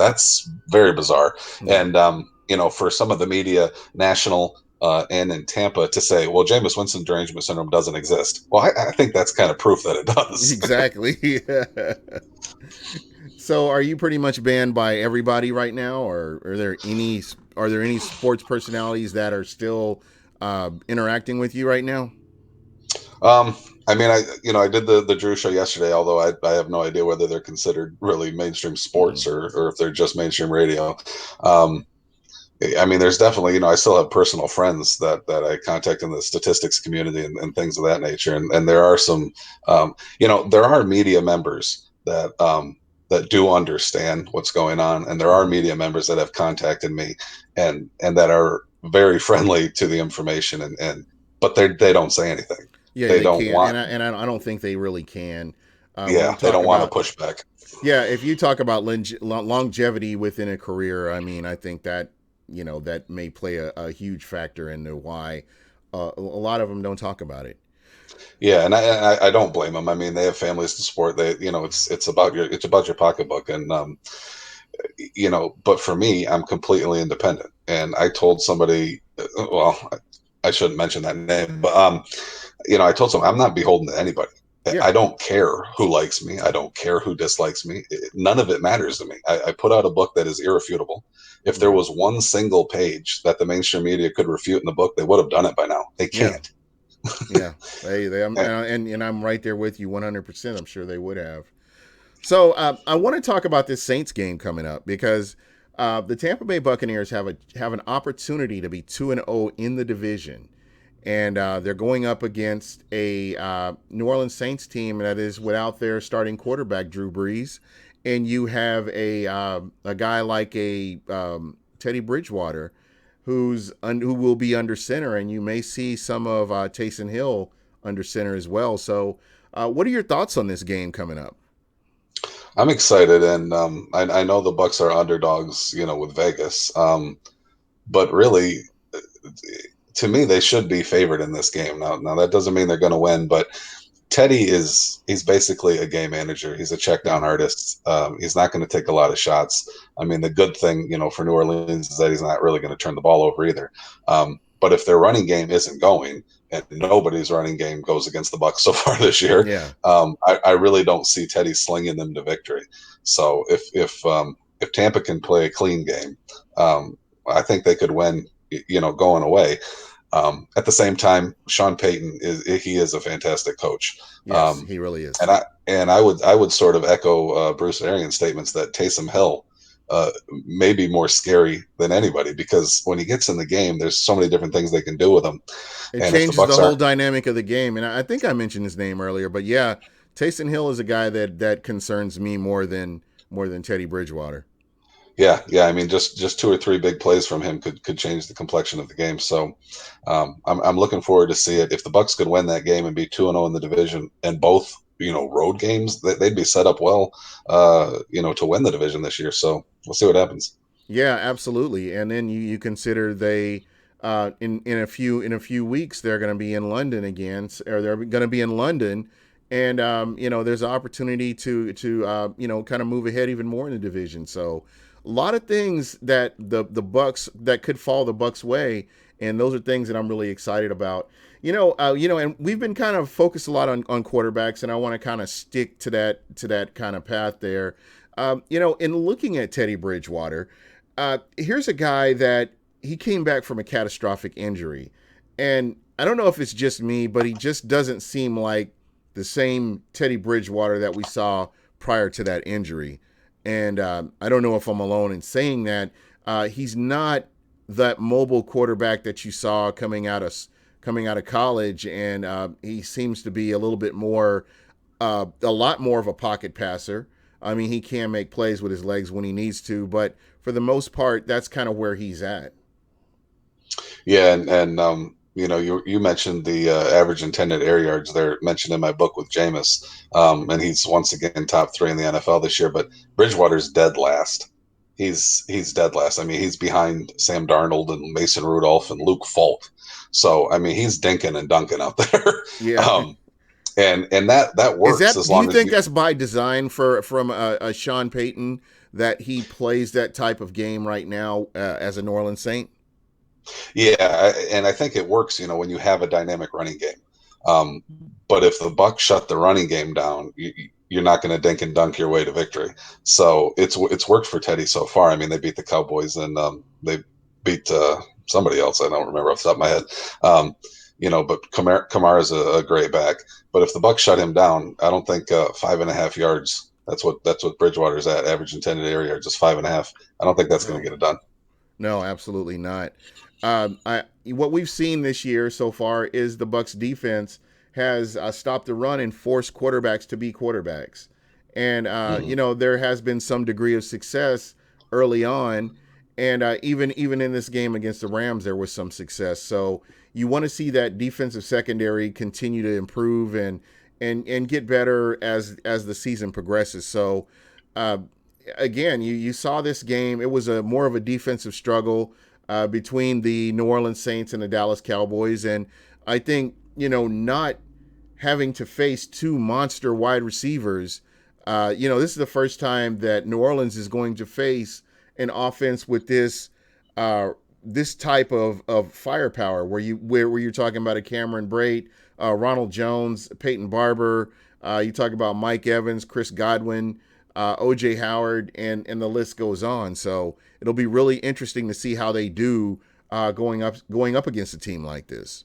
very bizarre, Yeah. and for some of the media, national and in Tampa, to say, well, Jameis Winston derangement syndrome doesn't exist. Well, I think that's kind of proof that it does. Exactly. Yeah. So are you pretty much banned by everybody right now, or are there any sports personalities that are still interacting with you right now? um, I mean, I did the Drew show yesterday, although I have no idea whether they're considered really mainstream sports Mm. or if they're just mainstream radio. Um, I mean, there's definitely, I still have personal friends that I contact in the statistics community and things of that nature. And there are some, there are media members that do understand what's going on. And there are Mm-hmm. media members that have contacted me and that are very friendly to the information but they don't say anything. Yeah, They they don't can't, want, and I don't think they really can. When you Yeah, they talk don't want to about, push back. yeah, if you talk about longevity within a career, I mean, I think that, that may play a huge factor into why a lot of them don't talk about it. Yeah, and I don't blame them. I mean, they have families to support. It's about your pocketbook, and But for me, I'm completely independent. And I told somebody, well, I shouldn't mention that name, but I told someone I'm not beholden to anybody. Yeah. I don't care who likes me. I don't care who dislikes me. None of it matters to me. I put out a book that is irrefutable. If there Mhm. was one single page that the mainstream media could refute in the book, they would have done it by now. They Yeah. can't. Yeah. And I'm right there with you 100%. I'm sure they would have. So I want to talk about this Saints game coming up because the Tampa Bay Buccaneers have an opportunity to be 2-0 in the division, and they're going up against a New Orleans Saints team that is without their starting quarterback Drew Brees, and you have a guy like a Teddy Bridgewater who will be under center, and you may see some of Taysom Hill under center as well. So, what are your thoughts on this game coming up? I'm excited, and I know the Bucs are underdogs, with Vegas. But really, to me, they should be favored in this game. Now that doesn't mean they're going to win, but Teddy he's basically a game manager. He's a check Yeah. down artist. He's not going to take a lot of shots. I mean, the good thing, for New Orleans is that he's not really going to turn the ball over either. But if their running game isn't going, and nobody's running game goes against the Bucs so far this year, Yeah. I really don't see Teddy slinging them to victory. So if Tampa can play a clean game, I think they could win. Going away. At the same time, Sean Payton is a fantastic coach, Yes, um, he really and is. I would sort of echo Bruce Arians' statements that Taysom Hill uh, may be more scary than anybody because when he gets in the game, there's so many different things they can do with him. It And if the changes the Bucs whole aren't, dynamic of the game. And I think I mentioned his name earlier, but yeah, Taysom Hill is a guy that concerns me more than Teddy Bridgewater. yeah, I mean, just two or three big plays from him could change the complexion of the game. So I'm looking forward to see it. If the Bucs could win that game and be 2-0 in the division, and both road games, they'd be set up well, to win the division this year. So we'll see what happens. Yeah, absolutely. And then you consider they in a few weeks they're going to be in London again, or they're going to be in London, and there's an opportunity to kind of move ahead even more in the division. So a lot of things that the Bucks that could fall the Bucks way, and those are things that I'm really excited about. And we've been kind of focused a lot on quarterbacks, and I want to kind of stick to that kind of path there. In looking at Teddy Bridgewater, here's a guy that he came back from a catastrophic injury. And I don't know if it's just me, but he just doesn't seem like the same Teddy Bridgewater that we saw prior to that injury. And I don't know if I'm alone in saying that. He's not that mobile quarterback that you saw coming out of college, and he seems to be a lot more of a pocket passer. I mean, he can make plays with his legs when he needs to, but for the most part, that's kind of where he's at. Yeah, and you mentioned the average intended air yards. They're mentioned in my book with Jameis, and he's once again top three in the NFL this year. But Bridgewater's dead last. He's dead last. I mean, he's behind Sam Darnold and Mason Rudolph and Luke Falk. So I mean, he's dinking and dunking out there. Yeah. um, and that Is works that? as Do you long as think you. that's by design from a Sean Payton that he plays that type of game right now as a New Orleans Saint? Yeah, and I think it works, when you have a dynamic running game. Um, but if the Bucs shut the running game down, you're not going to dink and dunk your way to victory. So it's worked for Teddy so far. I mean, they beat the Cowboys and they beat somebody else. I don't remember off the top of my head. But Kamara's a great back. But if the Bucs shut him down, I don't think 5.5 yards. That's what Bridgewater's at. Average intended area yards is 5.5. I don't think that's going to No. get it done. No, absolutely not. What we've seen this year so far is the Bucks defense has stopped the run and forced quarterbacks to be quarterbacks, and Mhm. there has been some degree of success early on, and even in this game against the Rams, there was some success. So you want to see that defensive secondary continue to improve, and get better as the season progresses. So uh, again, you saw this game. It was a more of a defensive struggle between the New Orleans Saints and the Dallas Cowboys, and I think not having to face two monster wide receivers. This is the first time that New Orleans is going to face an offense with uh, this type of firepower, where you're talking about a Cameron Brate, Ronald Jones, Peyton Barber. You talk about Mike Evans, Chris Godwin, OJ Howard, and the list goes on. So it'll be really interesting to see how they do going up against a team like this.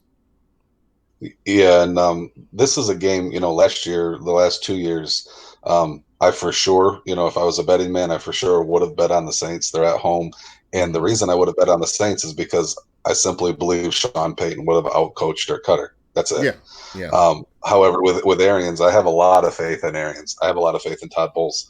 Yeah, and this is a game, last year, the last 2 years, I for sure, if I was a betting man, I for sure would have bet on the Saints. They're at home. And the Mm-hmm. reason I would have bet on the Saints is because I simply believe Sean Payton would have outcoached their Cutter. That's it. Yeah, yeah, However, with Arians, I have a lot of faith in Arians. I have a lot of faith in Todd Bowles.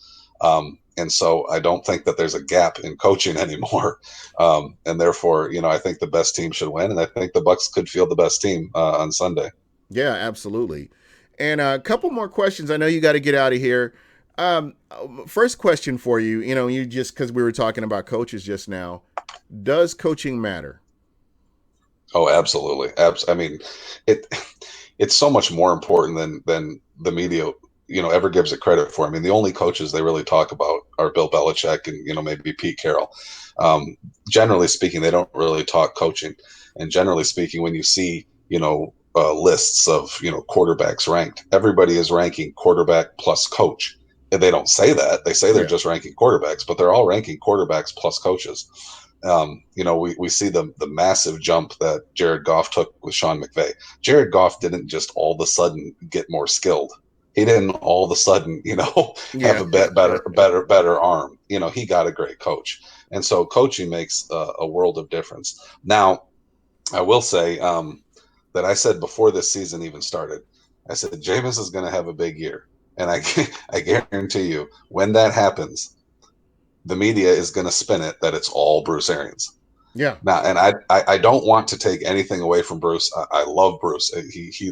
And so I don't think that there's a gap in coaching anymore. And therefore, I think the best team should win. And I think the Bucs could field the best team on Sunday. yeah, absolutely. And a couple more questions. I know you got to get out of here. First question for you. You just because we were talking about coaches just now. Does coaching matter? Oh, absolutely. I mean, it it's so much more important than the media, ever gives it credit for. I mean, the only coaches they really talk about are Bill Belichick and maybe Pete Carroll. Generally speaking, they don't really talk coaching. And generally speaking, when you see lists of quarterbacks ranked, everybody is ranking quarterback plus coach. And they don't say that. They say they're Yeah, just ranking quarterbacks, but they're all ranking quarterbacks plus coaches. We see the massive jump that Jared Goff took with Sean McVay. Jared Goff didn't just all of a sudden get more skilled. He didn't all of a sudden, have yeah, a better arm. He got a great coach, and so coaching makes a world of difference. Now, I will say that I said before this season even started, I said Jameis is going to have a big year, and I guarantee you, when that happens, the media is going to spin it that it's all Bruce Arians. yeah. Now, and I don't want to take anything away from Bruce. I love Bruce. He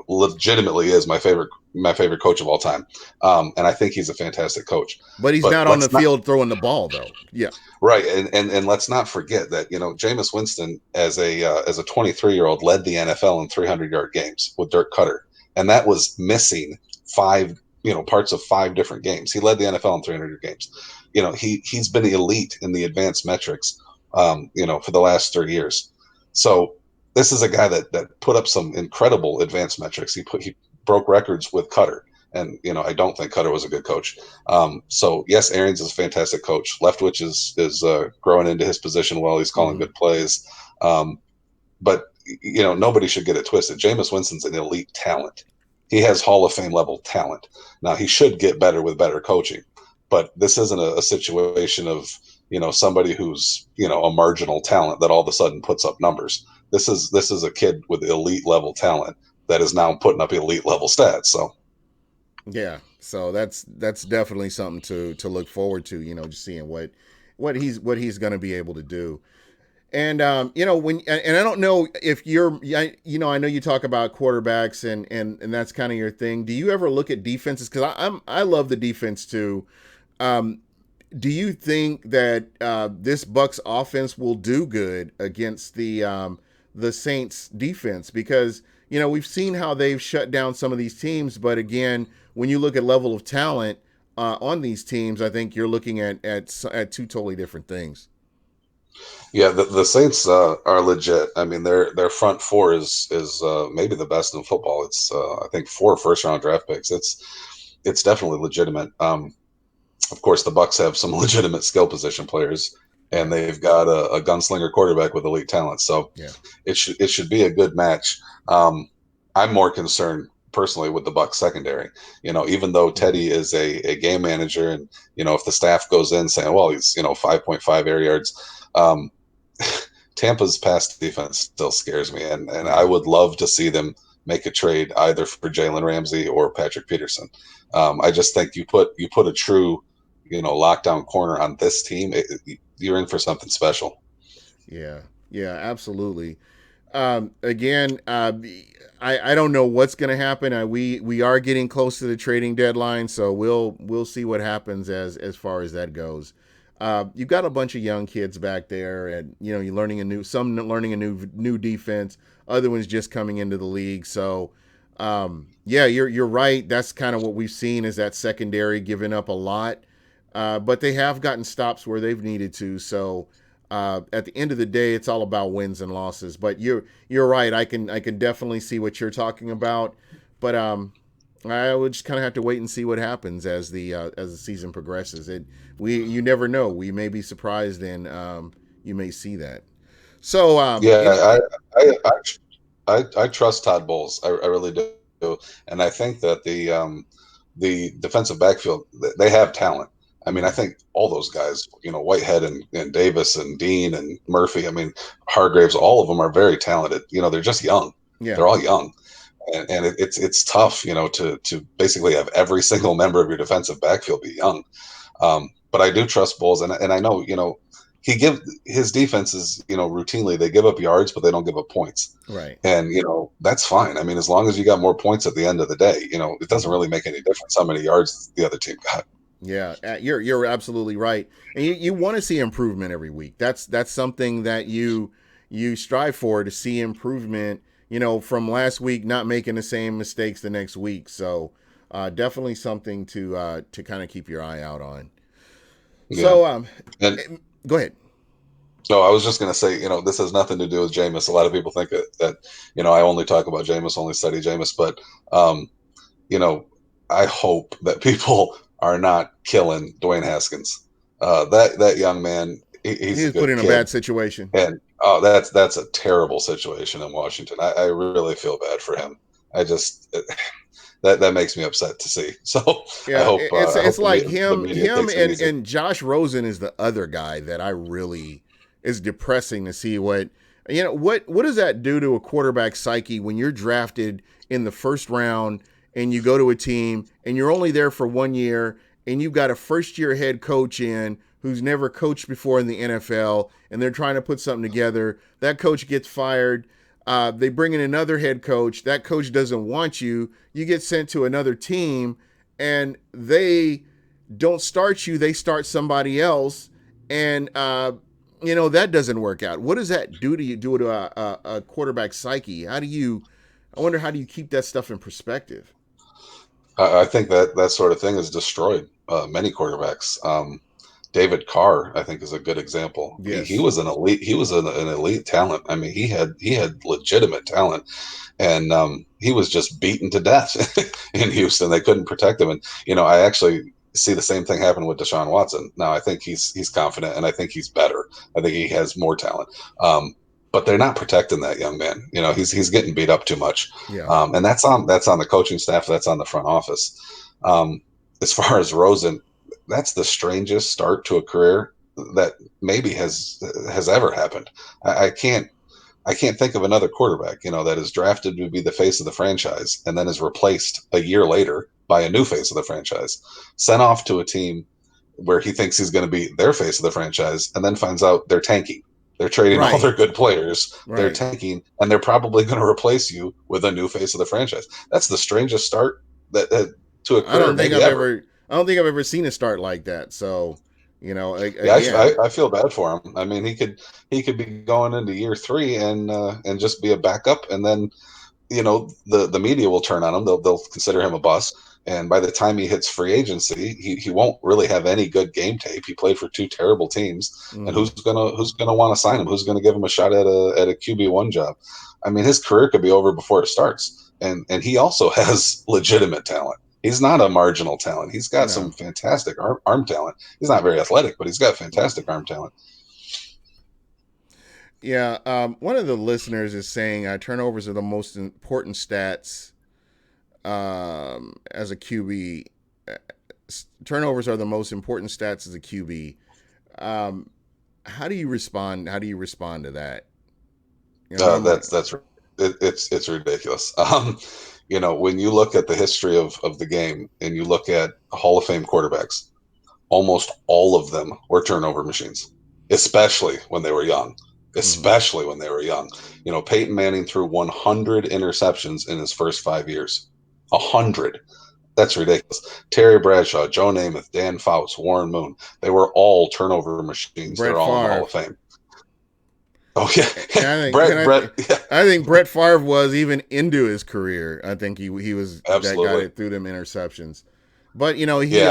legitimately is my favorite coach of all time, and I think he's a fantastic coach. But he's But not on the let's not field throwing the ball, though. Yeah, right, and let's not forget that Jameis Winston as a 23-year-old led the NFL in 300-yard games with Dirk Cutter, and that was missing five parts of five different games. He led the NFL in 300 games. He's been elite in the advanced metrics, for the last 30 years. So this is a guy that put up some incredible advanced metrics. He broke records with Cutter, and I don't think Cutter was a good coach. So yes, Arians is a fantastic coach. Leftwich is growing into his position well. He's calling mm-hmm. good plays, but nobody should get it twisted. Jameis Winston's an elite talent. He has Hall of Fame level talent. Now he should get better with better coaching, but this isn't a situation of somebody who's a marginal talent that all of a sudden puts up numbers. This is a kid with elite level talent that is now putting up elite level stats. So Yeah. So that's definitely something to look forward to. Just seeing what he's going to be able to do. And and I don't know if I know you talk about quarterbacks and that's kind of your thing. Do you ever look at defenses? Because I love the defense too. Um, do you think that this Bucks offense will do good against the Saints defense? Because we've seen how they've shut down some of these teams, but again, when you look at level of talent on these teams, I think you're looking at two totally different things. yeah, the Saints are legit. I mean, their front four is maybe the best in football. It's I think 4 first-round draft picks. It's definitely legitimate. Of course, the Bucs have some legitimate skill position players, and Yeah, they've got a gunslinger quarterback with elite talent. So yeah, it should be a good match. I'm more concerned personally with the Bucs secondary. Even though mm-hmm. Teddy is a game manager, and if the staff goes in saying, well, he's 5.5 air yards. Um, Tampa's pass defense still scares me, and I Yeah, would love to see them make a trade either for Jalen Ramsey or Patrick Peterson. I just think you put a true, lockdown corner on this team, you're in for something special. yeah, yeah, absolutely. Again, I don't know what's going to happen. We are getting close to the trading deadline, so we'll see what happens as far as that goes. You've got a bunch of young kids back there, and you're learning learning a new defense, other ones just coming into the league. So, yeah, you're right. That's kind of what we've seen is that secondary giving up a lot, but they have gotten stops where they've needed to. So, at the end of the day, it's all about wins and losses. But you're right. I can definitely see what you're talking about. But I would just kind of have to wait and see what happens as the season progresses. You never know. We may be surprised, and you may see that. So Yeah, I trust Todd Bowles. I really do, and I think that the defensive backfield they have talent. I mean, I think all those guys, Whitehead and Davis and Dean and Murphy. I mean, Hargraves, all of them are very talented. They're just young. yeah, They're all young, and it's tough, to basically have every single member of your defensive backfield be young. But I do trust Bowles, and I know, he give his defenses, routinely they give up yards, but they don't give up points. right. And that's fine. I mean, as long as you got more points at the end of the day, it doesn't really make any difference how many yards the other team got. Yeah, you're absolutely right, and you want to see improvement every week. That's something that you strive for to see improvement. From last week, not making the same mistakes the next week. So definitely something to kind of keep your eye out on. Yeah. So And go ahead. no, I was just going to say, this has nothing to do with Jameis. A lot of people think that I only talk about Jameis, only study Jameis, but um, you know, I hope that people are not killing Dwayne Haskins. That young man, He he's a was put good in a kid, bad situation. and oh, that's a terrible situation in Washington. I really feel bad for him. I just that makes me upset to see. So Yeah, I it's hope like the him media him takes it and easy. and Josh Rosen is the other guy that I really is depressing to see what does that do to a quarterback psyche when you're drafted in the first round and you go to a team and you're only there for 1 year and you've got a first year head coach in who's never coached before in the NFL and they're trying to put something together. That coach gets fired. They bring in another head coach. That coach doesn't want you. You get sent to another team, and they don't start you. They start somebody else, and that doesn't work out. What does that do to you? Do to a quarterback psyche? How do you? I wonder how do you keep that stuff in perspective? I think that sort of thing has destroyed many quarterbacks. David Carr, I think, is a good example. He Yes. was an elite. He was an elite talent. I mean, he had legitimate talent, and he was just beaten to death in Houston. They couldn't protect him, and I actually see the same thing happen with Deshaun Watson. Now, I think he's confident, and I think he's better. I think he has more talent. But they're not protecting that young man. He's getting beat up too much, Yeah. and that's on the coaching staff. That's on the front office. Um, as far as Rosen, that's the strangest start to a career that maybe has ever happened. I can't think of another quarterback, that is drafted to be the face of the franchise and then is replaced a year later by a new face of the franchise, sent off to a team where he thinks he's going to be their face of the franchise, and then finds out they're tanking. They're trading all Right. their good players. They're Right. tanking, and they're probably going to replace you with a new face of the franchise. That's the strangest start that to a I career, don't think maybe I've ever. ever. I don't think I've ever seen a start like that. So, Yeah, again, I feel bad for him. I mean, he could be going into year three and just be a backup, and then the media will turn on him. They'll consider him a bust, and by the time he hits free agency, he won't really have any good game tape. He played for two terrible teams, and mm-hmm. who's gonna want to sign him? Who's gonna give him a shot at a QB1 job? I mean, his career could be over before it starts, and he also has legitimate talent. He's not a marginal talent. He's got some No. fantastic arm talent. He's not very athletic, but he's got fantastic arm talent. Yeah, one of the listeners is saying turnovers are the most important stats as a QB. Turnovers are the most important stats as a QB. Um, how do you respond? How do you respond to that? Normally, It's ridiculous. When you look at the history of the game and you look at Hall of Fame quarterbacks, almost all of them were turnover machines, especially when they were young. Hmm. especially when they were young. Peyton Manning threw 100 interceptions in his first 5 years. 100. That's ridiculous. Terry Bradshaw, Joe Namath, Dan Fouts, Warren Moon, they were all turnover machines. Brett They're all in the Hall Favre. of Fame. Oh, yeah. And I think, and Brett, yeah, I think Brett Favre was even into his career. I think he was that guy absolutely. that threw them interceptions. But Yeah. he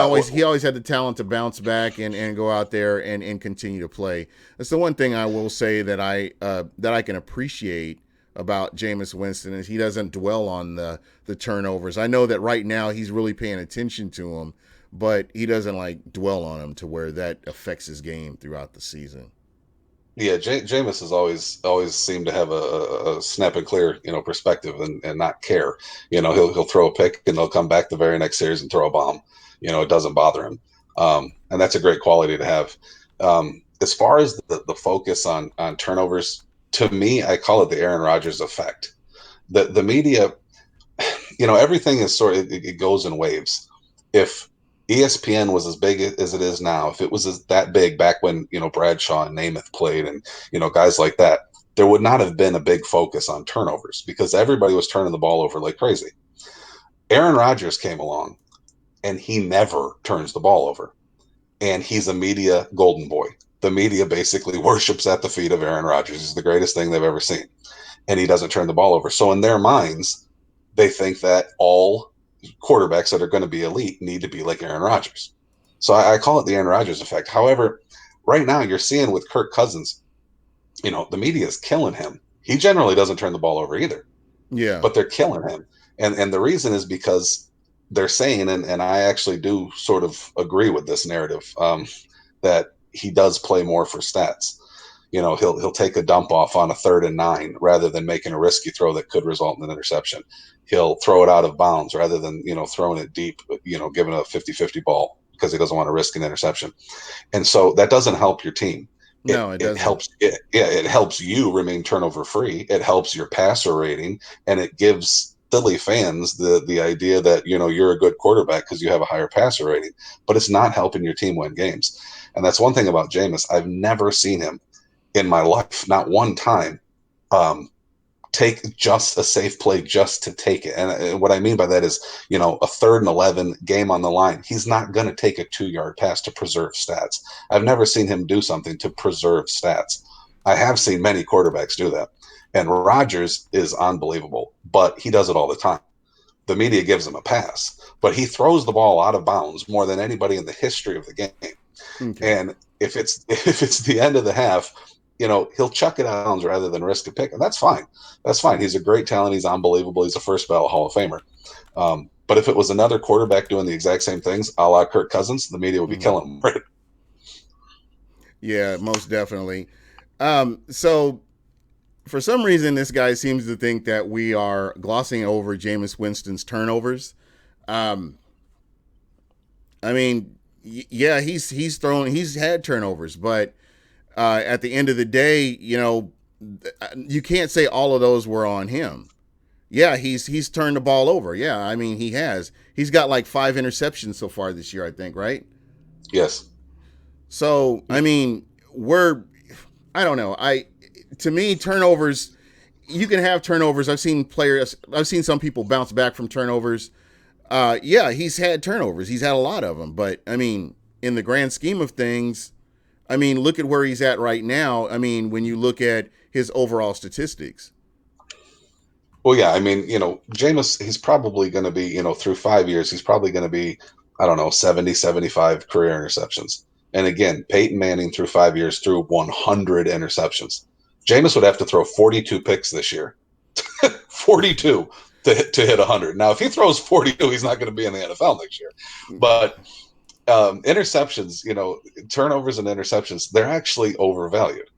always had the talent to bounce back and go out there and continue to play. That's the one thing I will say that I can appreciate about Jameis Winston is he doesn't dwell on the turnovers. I know that right now he's really paying attention to them, but he doesn't like dwell on them to where that affects his game throughout the season. Yeah, Jameis has always seemed to have a snap and clear, perspective and not care. He'll throw a pick and they'll come back the very next series and throw a bomb. It doesn't bother him, and that's a great quality to have. As far as the focus on turnovers, to me, I call it the Aaron Rodgers effect. The media, everything is it goes in waves. If ESPN was as big as it is now, if it was that big back when Bradshaw and Namath played, and guys like that, there would not have been a big focus on turnovers because everybody was turning the ball over like crazy. Aaron Rodgers came along, and he never turns the ball over, and he's a media golden boy. The media basically worships at the feet of Aaron Rodgers. He's the greatest thing they've ever seen, and he doesn't turn the ball over. So in their minds, they think that all quarterbacks that are going to be elite need to be like Aaron Rodgers. So I call it the Aaron Rodgers effect. However, right now you're seeing with Kirk Cousins, the media is killing him. He generally doesn't turn the ball over either, Yeah. but they're killing him. And the reason is because they're saying, and I actually do sort of agree with this narrative, that he does play more for stats. He'll take a dump off on a 3rd and 9 rather than making a risky throw that could result in an interception. He'll throw it out of bounds rather than throwing it deep, giving a 50-50 ball because he doesn't want to risk an interception. And so that doesn't help your team. No, it It doesn't. helps it helps you remain turnover free. It helps your passer rating, and it gives Philly fans the idea that you're a good quarterback because you have a higher passer rating. But it's not helping your team win games. And that's one thing about Jameis. I've never seen him in my life, not one time, um, take just a safe play just to take it. And what I mean by that is, a 3rd and 11 game on the line. He's not going to take a 2-yard pass to preserve stats. I've never seen him do something to preserve stats. I have seen many quarterbacks do that. And Rodgers is unbelievable, but he does it all the time. The media gives him a pass, but he throws the ball out of bounds more than anybody in the history of the game. Okay. And if it's the end of the half, he'll chuck it out of bounds rather than risk a pick, and that's fine. That's fine. He's a great talent. He's unbelievable. He's a first ballot Hall of Famer. But if it was another quarterback doing the exact same things, a la Kirk Cousins, the media would be Mhm. killing him. Right? Yeah, most definitely. So for some reason, this guy seems to think that we are glossing over Jameis Winston's turnovers. Um, I mean, yeah, he's had turnovers, but at the end of the day, you can't say all of those were on him. Yeah, he's turned the ball over. Yeah, I mean he has. He's got like 5 interceptions so far this year, I think, right? Yes. So I mean, I don't know. To me, turnovers. You can have turnovers. I've seen some people bounce back from turnovers. Yeah, he's had turnovers. He's had a lot of them. But I mean, in the grand scheme of things, I mean, look at where he's at right now. I mean, when you look at his overall statistics. Well, yeah. I mean, Jameis, he's probably going to be, through 5 years, he's probably going to be, I don't know, 70, 75 career interceptions. And again, Peyton Manning through 5 years threw 100 interceptions. Jameis would have to throw 42 picks this year. 42 to hit 100. Now, if he throws 42, he's not going to be in the NFL next year. But interceptions, turnovers and interceptions, they're actually overvalued.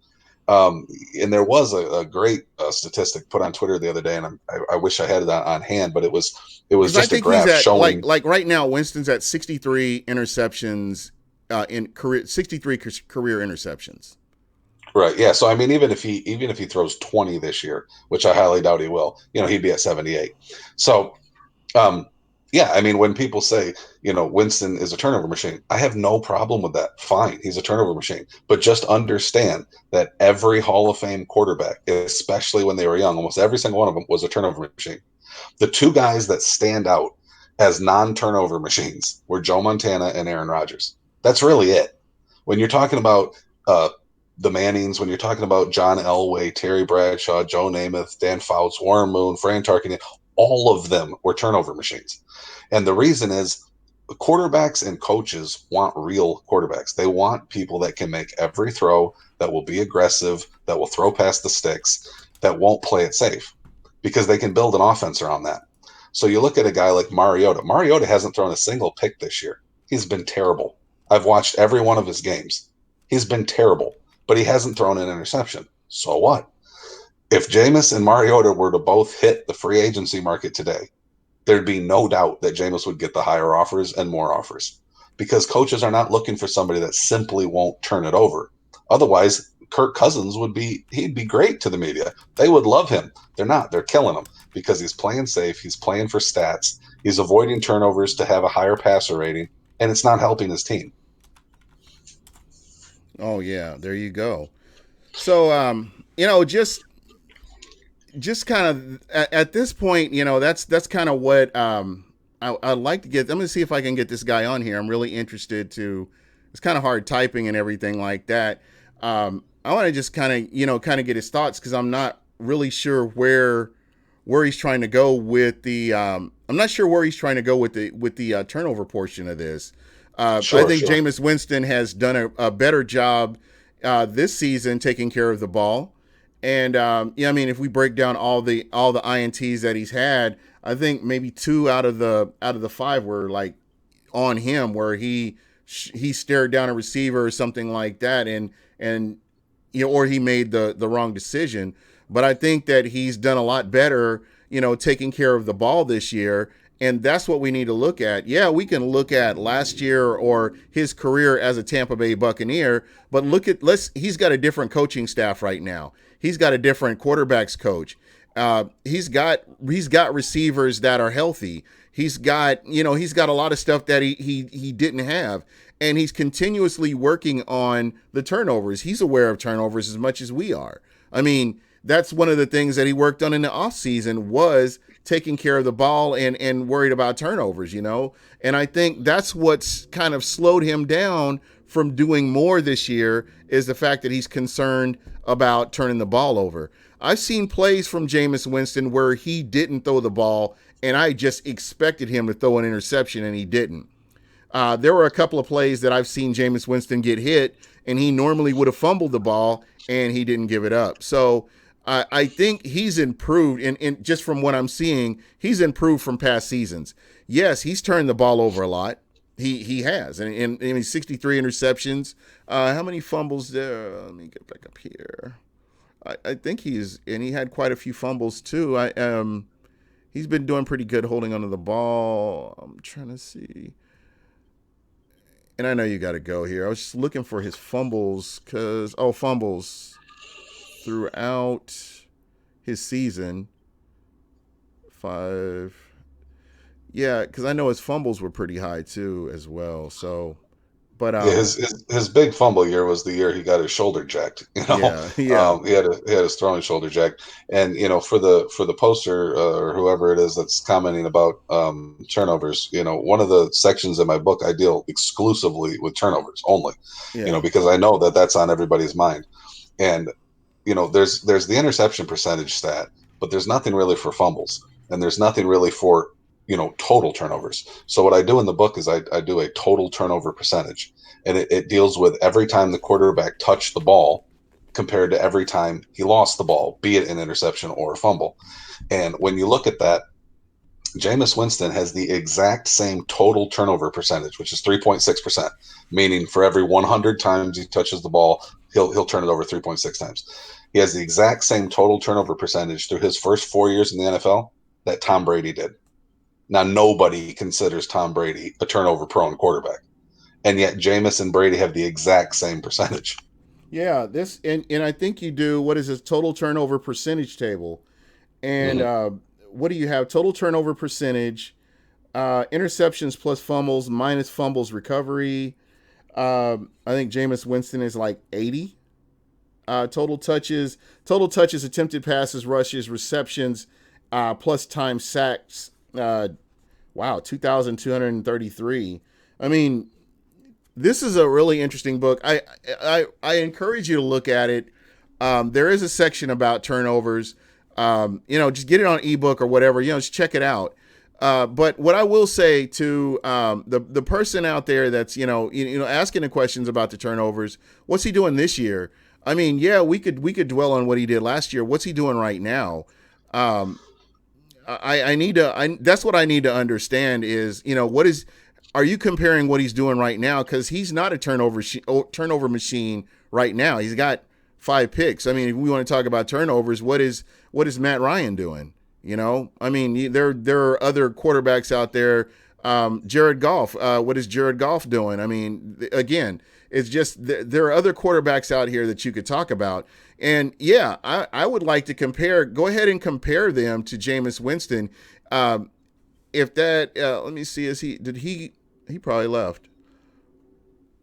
And there was a great statistic put on Twitter the other day, and I wish I had it on hand, but it was Because I just a think he's graph at showing. like right now. Winston's at 63 interceptions in career, 63 career interceptions. Right, yeah. So I mean, even if he throws 20 this year, which I highly doubt he will, he'd be at 78. So um, Yeah, I mean, when people say, Winston is a turnover machine, I have no problem with that. Fine, he's a turnover machine. But just understand that every Hall of Fame quarterback, especially when they were young, almost every single one of them was a turnover machine. The two guys that stand out as non-turnover machines were Joe Montana and Aaron Rodgers. That's really it. When you're talking about the Mannings, when you're talking about John Elway, Terry Bradshaw, Joe Namath, Dan Fouts, Warren Moon, Fran Tarkenton, all of them were turnover machines. And the reason is quarterbacks and coaches want real quarterbacks. They want people that can make every throw, that will be aggressive, that will throw past the sticks, that won't play it safe because they can build an offense around that. So you look at a guy like Mariota. Mariota hasn't thrown a single pick this year. He's been terrible. I've watched every one of his games. He's been terrible, but he hasn't thrown an interception. So what? If Jameis and Mariota were to both hit the free agency market today, there'd be no doubt that Jameis would get the higher offers and more offers because coaches are not looking for somebody that simply won't turn it over. Otherwise, Kirk Cousins he'd be great to the media. They would love him. They're not. They're killing him because he's playing safe. He's playing for stats. He's avoiding turnovers to have a higher passer rating, and it's not helping his team. Oh yeah, there you go. So just kind of at this point, that's kind of what I'd like to get. I'm going to see if I can get this guy on here. I'm really interested to. It's kind of hard typing and everything like that. I want to just kind of get his thoughts because I'm not really sure where he's trying to go with the. I'm not sure where he's trying to go with the turnover portion of this. I think Sure. Jameis Winston has done a better job this season taking care of the ball. And I mean, if we break down all the ints that he's had, I think maybe two out of the five were like on him, where he stared down a receiver or something like that, and or he made the wrong decision. But I think that he's done a lot better, taking care of the ball this year. And that's what we need to look at. Yeah, we can look at last year or his career as a Tampa Bay Buccaneer, but he's got a different coaching staff right now. He's got a different quarterbacks coach. He's got receivers that are healthy. He's got a lot of stuff that he didn't have, and he's continuously working on the turnovers. He's aware of turnovers as much as we are. I mean, that's one of the things that he worked on in the offseason was taking care of the ball and worried about turnovers, And I think that's what's kind of slowed him down from doing more this year is the fact that he's concerned about turning the ball over. I've seen plays from Jameis Winston where he didn't throw the ball, and I just expected him to throw an interception, and he didn't. There were a couple of plays that I've seen Jameis Winston get hit, and he normally would have fumbled the ball, and he didn't give it up. So I think he's improved, and just from what I'm seeing, he's improved from past seasons. Yes, he's turned the ball over a lot. He has, and 63 interceptions. How many fumbles there? Let me get back up here. I think he had quite a few fumbles too. He's been doing pretty good holding onto the ball. I'm trying to see. And I know you got to go here. I was just looking for his fumbles fumbles throughout his season. 5. Yeah, because I know his fumbles were pretty high too as well. So, but Yeah, his big fumble year was the year he got his shoulder jacked. yeah, yeah, He had his throwing shoulder jacked, and for the poster or whoever it is that's commenting about turnovers, one of the sections in my book I deal exclusively with turnovers only, yeah. because I know that that's on everybody's mind, and there's the interception percentage stat, but there's nothing really for fumbles, and there's nothing really for total turnovers. So what I do in the book is I do a total turnover percentage, and it deals with every time the quarterback touched the ball compared to every time he lost the ball, be it an interception or a fumble. And when you look at that, Jameis Winston has the exact same total turnover percentage, which is 3.6%, meaning for every 100 times he touches the ball, he'll turn it over 3.6 times. He has the exact same total turnover percentage through his first 4 years in the NFL that Tom Brady did. Now, nobody considers Tom Brady a turnover prone quarterback. And yet, Jameis and Brady have the exact same percentage. Yeah, this and I think you do. What is this total turnover percentage table? And Mm-hmm. what do you have? Total turnover percentage. Interceptions plus fumbles minus fumbles recovery. I think Jameis Winston is like 80. Total touches, attempted passes, rushes, receptions, plus time sacks. Wow, 2,233. I mean, this is a really interesting book. I encourage you to look at it. There is a section about turnovers. Just get it on ebook or whatever. Just check it out. But what I will say to the person out there that's asking the questions about the turnovers, what's he doing this year? I mean, yeah, we could dwell on what he did last year. What's he doing right now? I need to. That's what I need to understand is are you comparing what he's doing right now? Because he's not a turnover machine right now. He's got 5 picks. I mean, if we want to talk about turnovers, what is Matt Ryan doing? I mean, there are other quarterbacks out there. Jared Goff. What is Jared Goff doing? I mean, again, it's just there are other quarterbacks out here that you could talk about. And yeah, I would like to compare. Go ahead and compare them to Jameis Winston. If that, let me see. He probably left.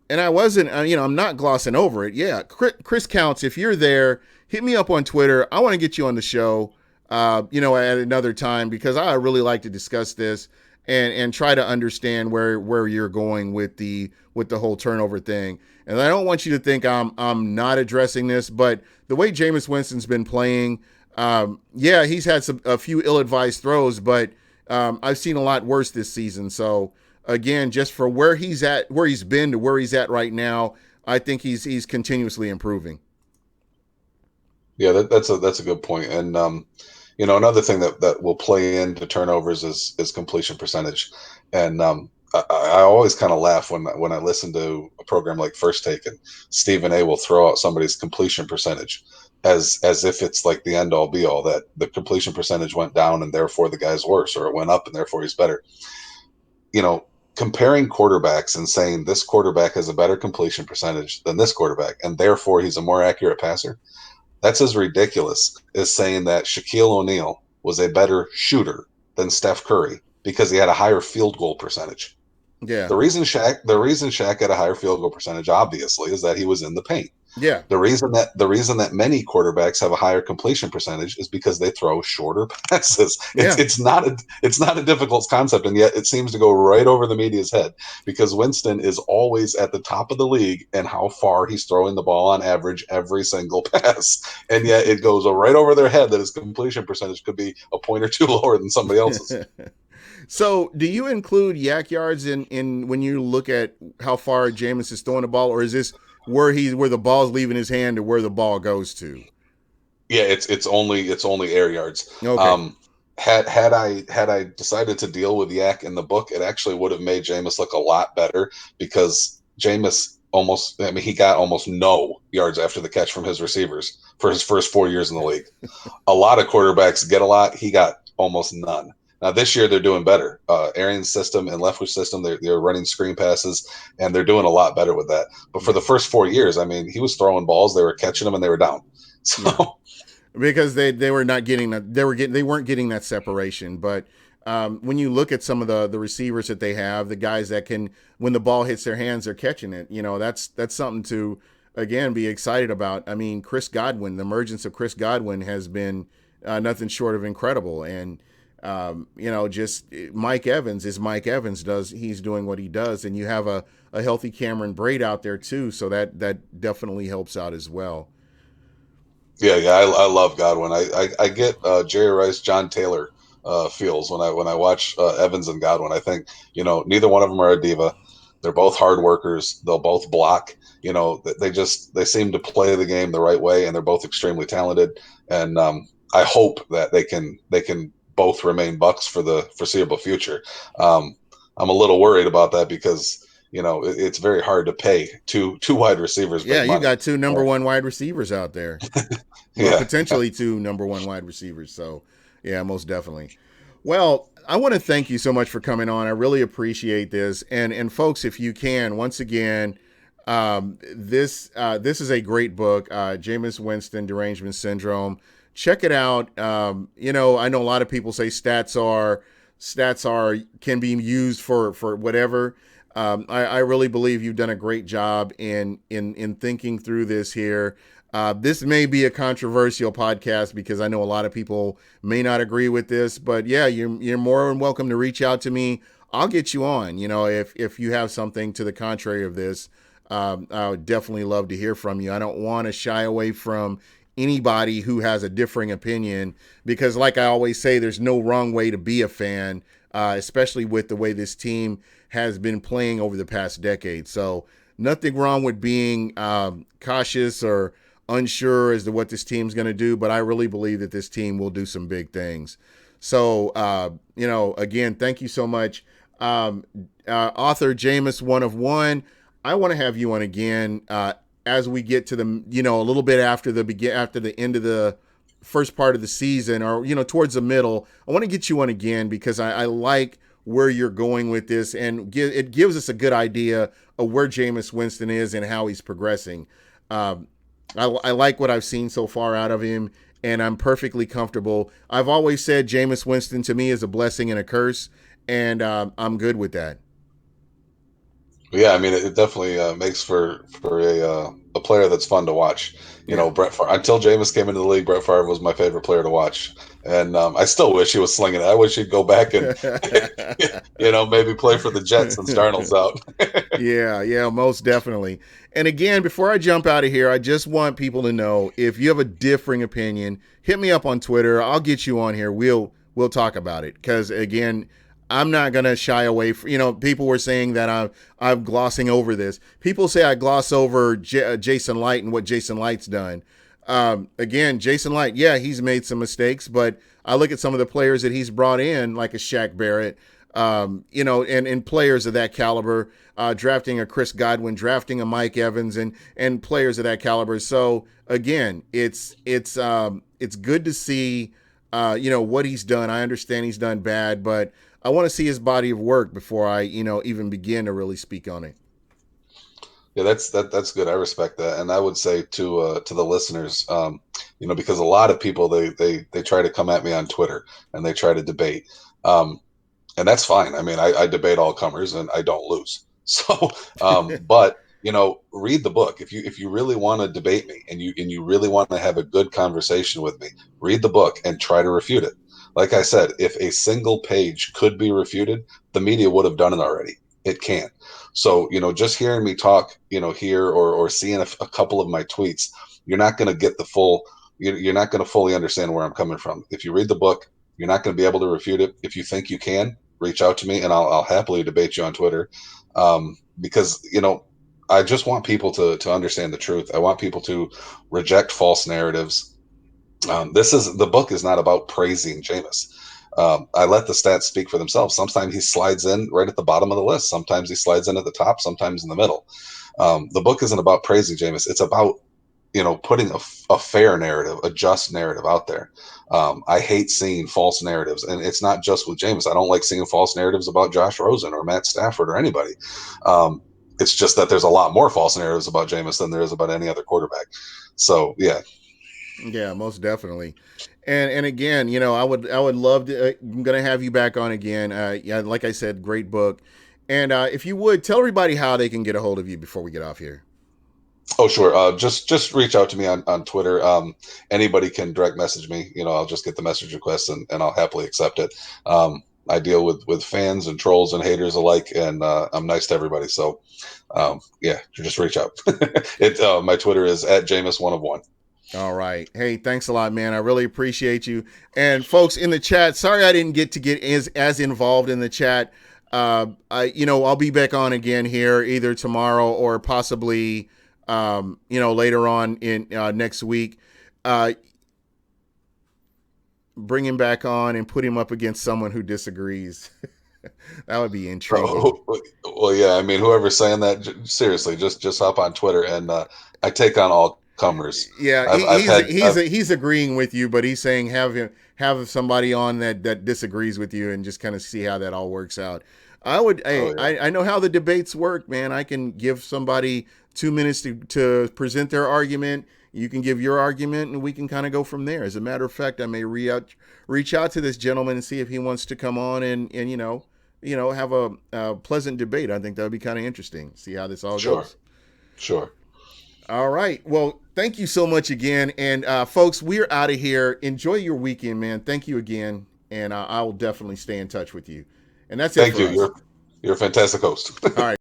And I wasn't, I'm not glossing over it. Yeah, Chris Counts, if you're there, hit me up on Twitter. I want to get you on the show, at another time, because I really like to discuss this and try to understand where you're going with the whole turnover thing. And I don't want you to think I'm not addressing this, but the way Jameis Winston's been playing, he's had a few ill-advised throws, but I've seen a lot worse this season. So again, just for where he's been to where he's at right now, I think he's continuously improving. Yeah, that's a good point. And another thing that will play into turnovers is completion percentage. And I always kind of laugh when I listen to a program like First Take and Stephen A will throw out somebody's completion percentage as if it's like the end all be all, that the completion percentage went down and therefore the guy's worse, or it went up and therefore he's better. Comparing quarterbacks and saying this quarterback has a better completion percentage than this quarterback and therefore he's a more accurate passer, that's as ridiculous as saying that Shaquille O'Neal was a better shooter than Steph Curry because he had a higher field goal percentage. Yeah. The reason Shaq had a higher field goal percentage, obviously, is that he was in the paint. Yeah. The reason that many quarterbacks have a higher completion percentage is because they throw shorter passes. It's not a difficult concept, and yet it seems to go right over the media's head because Winston is always at the top of the league and how far he's throwing the ball on average every single pass, and yet it goes right over their head that his completion percentage could be a point or two lower than somebody else's. So, do you include yak yards in when you look at how far Jameis is throwing the ball, or is this where the ball's leaving his hand or where the ball goes to? Yeah, it's only air yards. Okay. Had I decided to deal with yak in the book, it actually would have made Jameis look a lot better because Jameis he got almost no yards after the catch from his receivers for his first 4 years in the league. A lot of quarterbacks get a lot. He got almost none. Now this year they're doing better. Arians' system and Leftwich system, they're running screen passes and they're doing a lot better with that. But for the first 4 years, I mean, he was throwing balls, they were catching them, and they were down. So. Yeah. Because they were not getting that, they weren't getting that separation. But when you look at some of the receivers that they have, the guys that can, when the ball hits their hands, they're catching it. That's something to again be excited about. I mean, Chris Godwin, the emergence of Chris Godwin has been nothing short of incredible. And just Mike Evans he's doing what he does, and you have a healthy Cameron Braid out there too, so that definitely helps out as well. Yeah, I love Godwin. I get Jerry Rice, John Taylor feels when I watch Evans and Godwin. I think neither one of them are a diva. They're both hard workers. They'll both block. They seem to play the game the right way, and they're both extremely talented. And I hope that they can both remain Bucs for the foreseeable future. I'm a little worried about that because it's very hard to pay two wide receivers. Yeah, big you money. got 2 number 1 wide receivers out there. Well, Yeah. potentially 2 number 1 wide receivers. So, yeah, most definitely. Well, I want to thank you so much for coming on. I really appreciate this. And folks, if you can, once again, this is a great book, Jameis Winston, Derangement Syndrome. Check it out. I know a lot of people say stats are stats can be used for whatever. I really believe you've done a great job in thinking through this here. This may be a controversial podcast because I know a lot of people may not agree with this, but yeah, you're more than welcome to reach out to me. I'll get you on. If you have something to the contrary of this, I would definitely love to hear from you. I don't want to shy away from anybody who has a differing opinion because, like I always say, there's no wrong way to be a fan, especially with the way this team has been playing over the past decade. So nothing wrong with being cautious or unsure as to what this team's going to do, but I really believe that this team will do some big things. So, again, thank you so much. Author Jameis, one of one, I want to have you on again as we get to the, a little bit after the end of the first part of the season, or, towards the middle. I want to get you on again because I like where you're going with this, and it gives us a good idea of where Jameis Winston is and how he's progressing. I like what I've seen so far out of him, and I'm perfectly comfortable. I've always said Jameis Winston to me is a blessing and a curse, and I'm good with that. Yeah, I mean, it definitely makes for a player that's fun to watch. Brett Favre, until Jameis came into the league, Brett Favre was my favorite player to watch, and I still wish he was slinging it. I wish he'd go back and maybe play for the Jets since Darnold's out. Yeah, most definitely. And again, before I jump out of here, I just want people to know, if you have a differing opinion, hit me up on Twitter. I'll get you on here. We'll talk about it, because again, I'm not going to shy away from, people were saying that I'm glossing over this. People say I gloss over Jason Light and what Jason Light's done. Again, Jason Light, yeah, he's made some mistakes, but I look at some of the players that he's brought in, like a Shaq Barrett, and players of that caliber, drafting a Chris Godwin, drafting a Mike Evans, and players of that caliber. So again, it's good to see, what he's done. I understand he's done bad, but I want to see his body of work before I, even begin to really speak on it. Yeah, that's good. I respect that, and I would say to the listeners, because a lot of people they try to come at me on Twitter and they try to debate, and that's fine. I mean, I debate all comers and I don't lose. So, but read the book if you really want to debate me and you really want to have a good conversation with me. Read the book and try to refute it. Like I said, if a single page could be refuted, the media would have done it already. It can't. So, just hearing me talk, here or seeing a couple of my tweets, you're not going to get the full, you're not going to fully understand where I'm coming from. If you read the book, you're not going to be able to refute it. If you think you can, reach out to me and I'll happily debate you on Twitter. Because, I just want people to understand the truth. I want people to reject false narratives. The book is not about praising Jameis. I let the stats speak for themselves. Sometimes he slides in right at the bottom of the list. Sometimes he slides in at the top, sometimes in the middle. The book isn't about praising Jameis. It's about, putting a fair narrative, a just narrative out there. I hate seeing false narratives, and it's not just with Jameis. I don't like seeing false narratives about Josh Rosen or Matt Stafford or anybody. It's just that there's a lot more false narratives about Jameis than there is about any other quarterback. So, yeah. Yeah, most definitely. And again, I would love to. I'm gonna have you back on again. Yeah, like I said, great book. And if you would tell everybody how they can get a hold of you before we get off here. Oh, sure. Just reach out to me on Twitter. Anybody can direct message me. I'll just get the message request and I'll happily accept it. I deal with fans and trolls and haters alike, and I'm nice to everybody. So, yeah, just reach out. My Twitter is @Jameis1of1. All right. Hey, thanks a lot, man. I really appreciate you. And folks in the chat, sorry I didn't get as involved in the chat. I'll be back on again here either tomorrow or possibly, later on in next week. Bring him back on and put him up against someone who disagrees. That would be intriguing. Well, yeah. I mean, whoever's saying that, seriously, just hop on Twitter, and I take on all comers. Yeah, he's agreeing with you, but he's saying have somebody on that disagrees with you and just kind of see how that all works out. I know how the debates work, man. I can give somebody 2 minutes to present their argument. You can give your argument, and we can kind of go from there. As a matter of fact, I may reach out to this gentleman and see if he wants to come on and have a pleasant debate. I think that would be kind of interesting. See how this all Sure. goes. Sure. All right. Well, thank you so much again. And folks, we're out of here. Enjoy your weekend, man. Thank you again. And I will definitely stay in touch with you. And that's it Thank for you. us. You're a fantastic host. All right.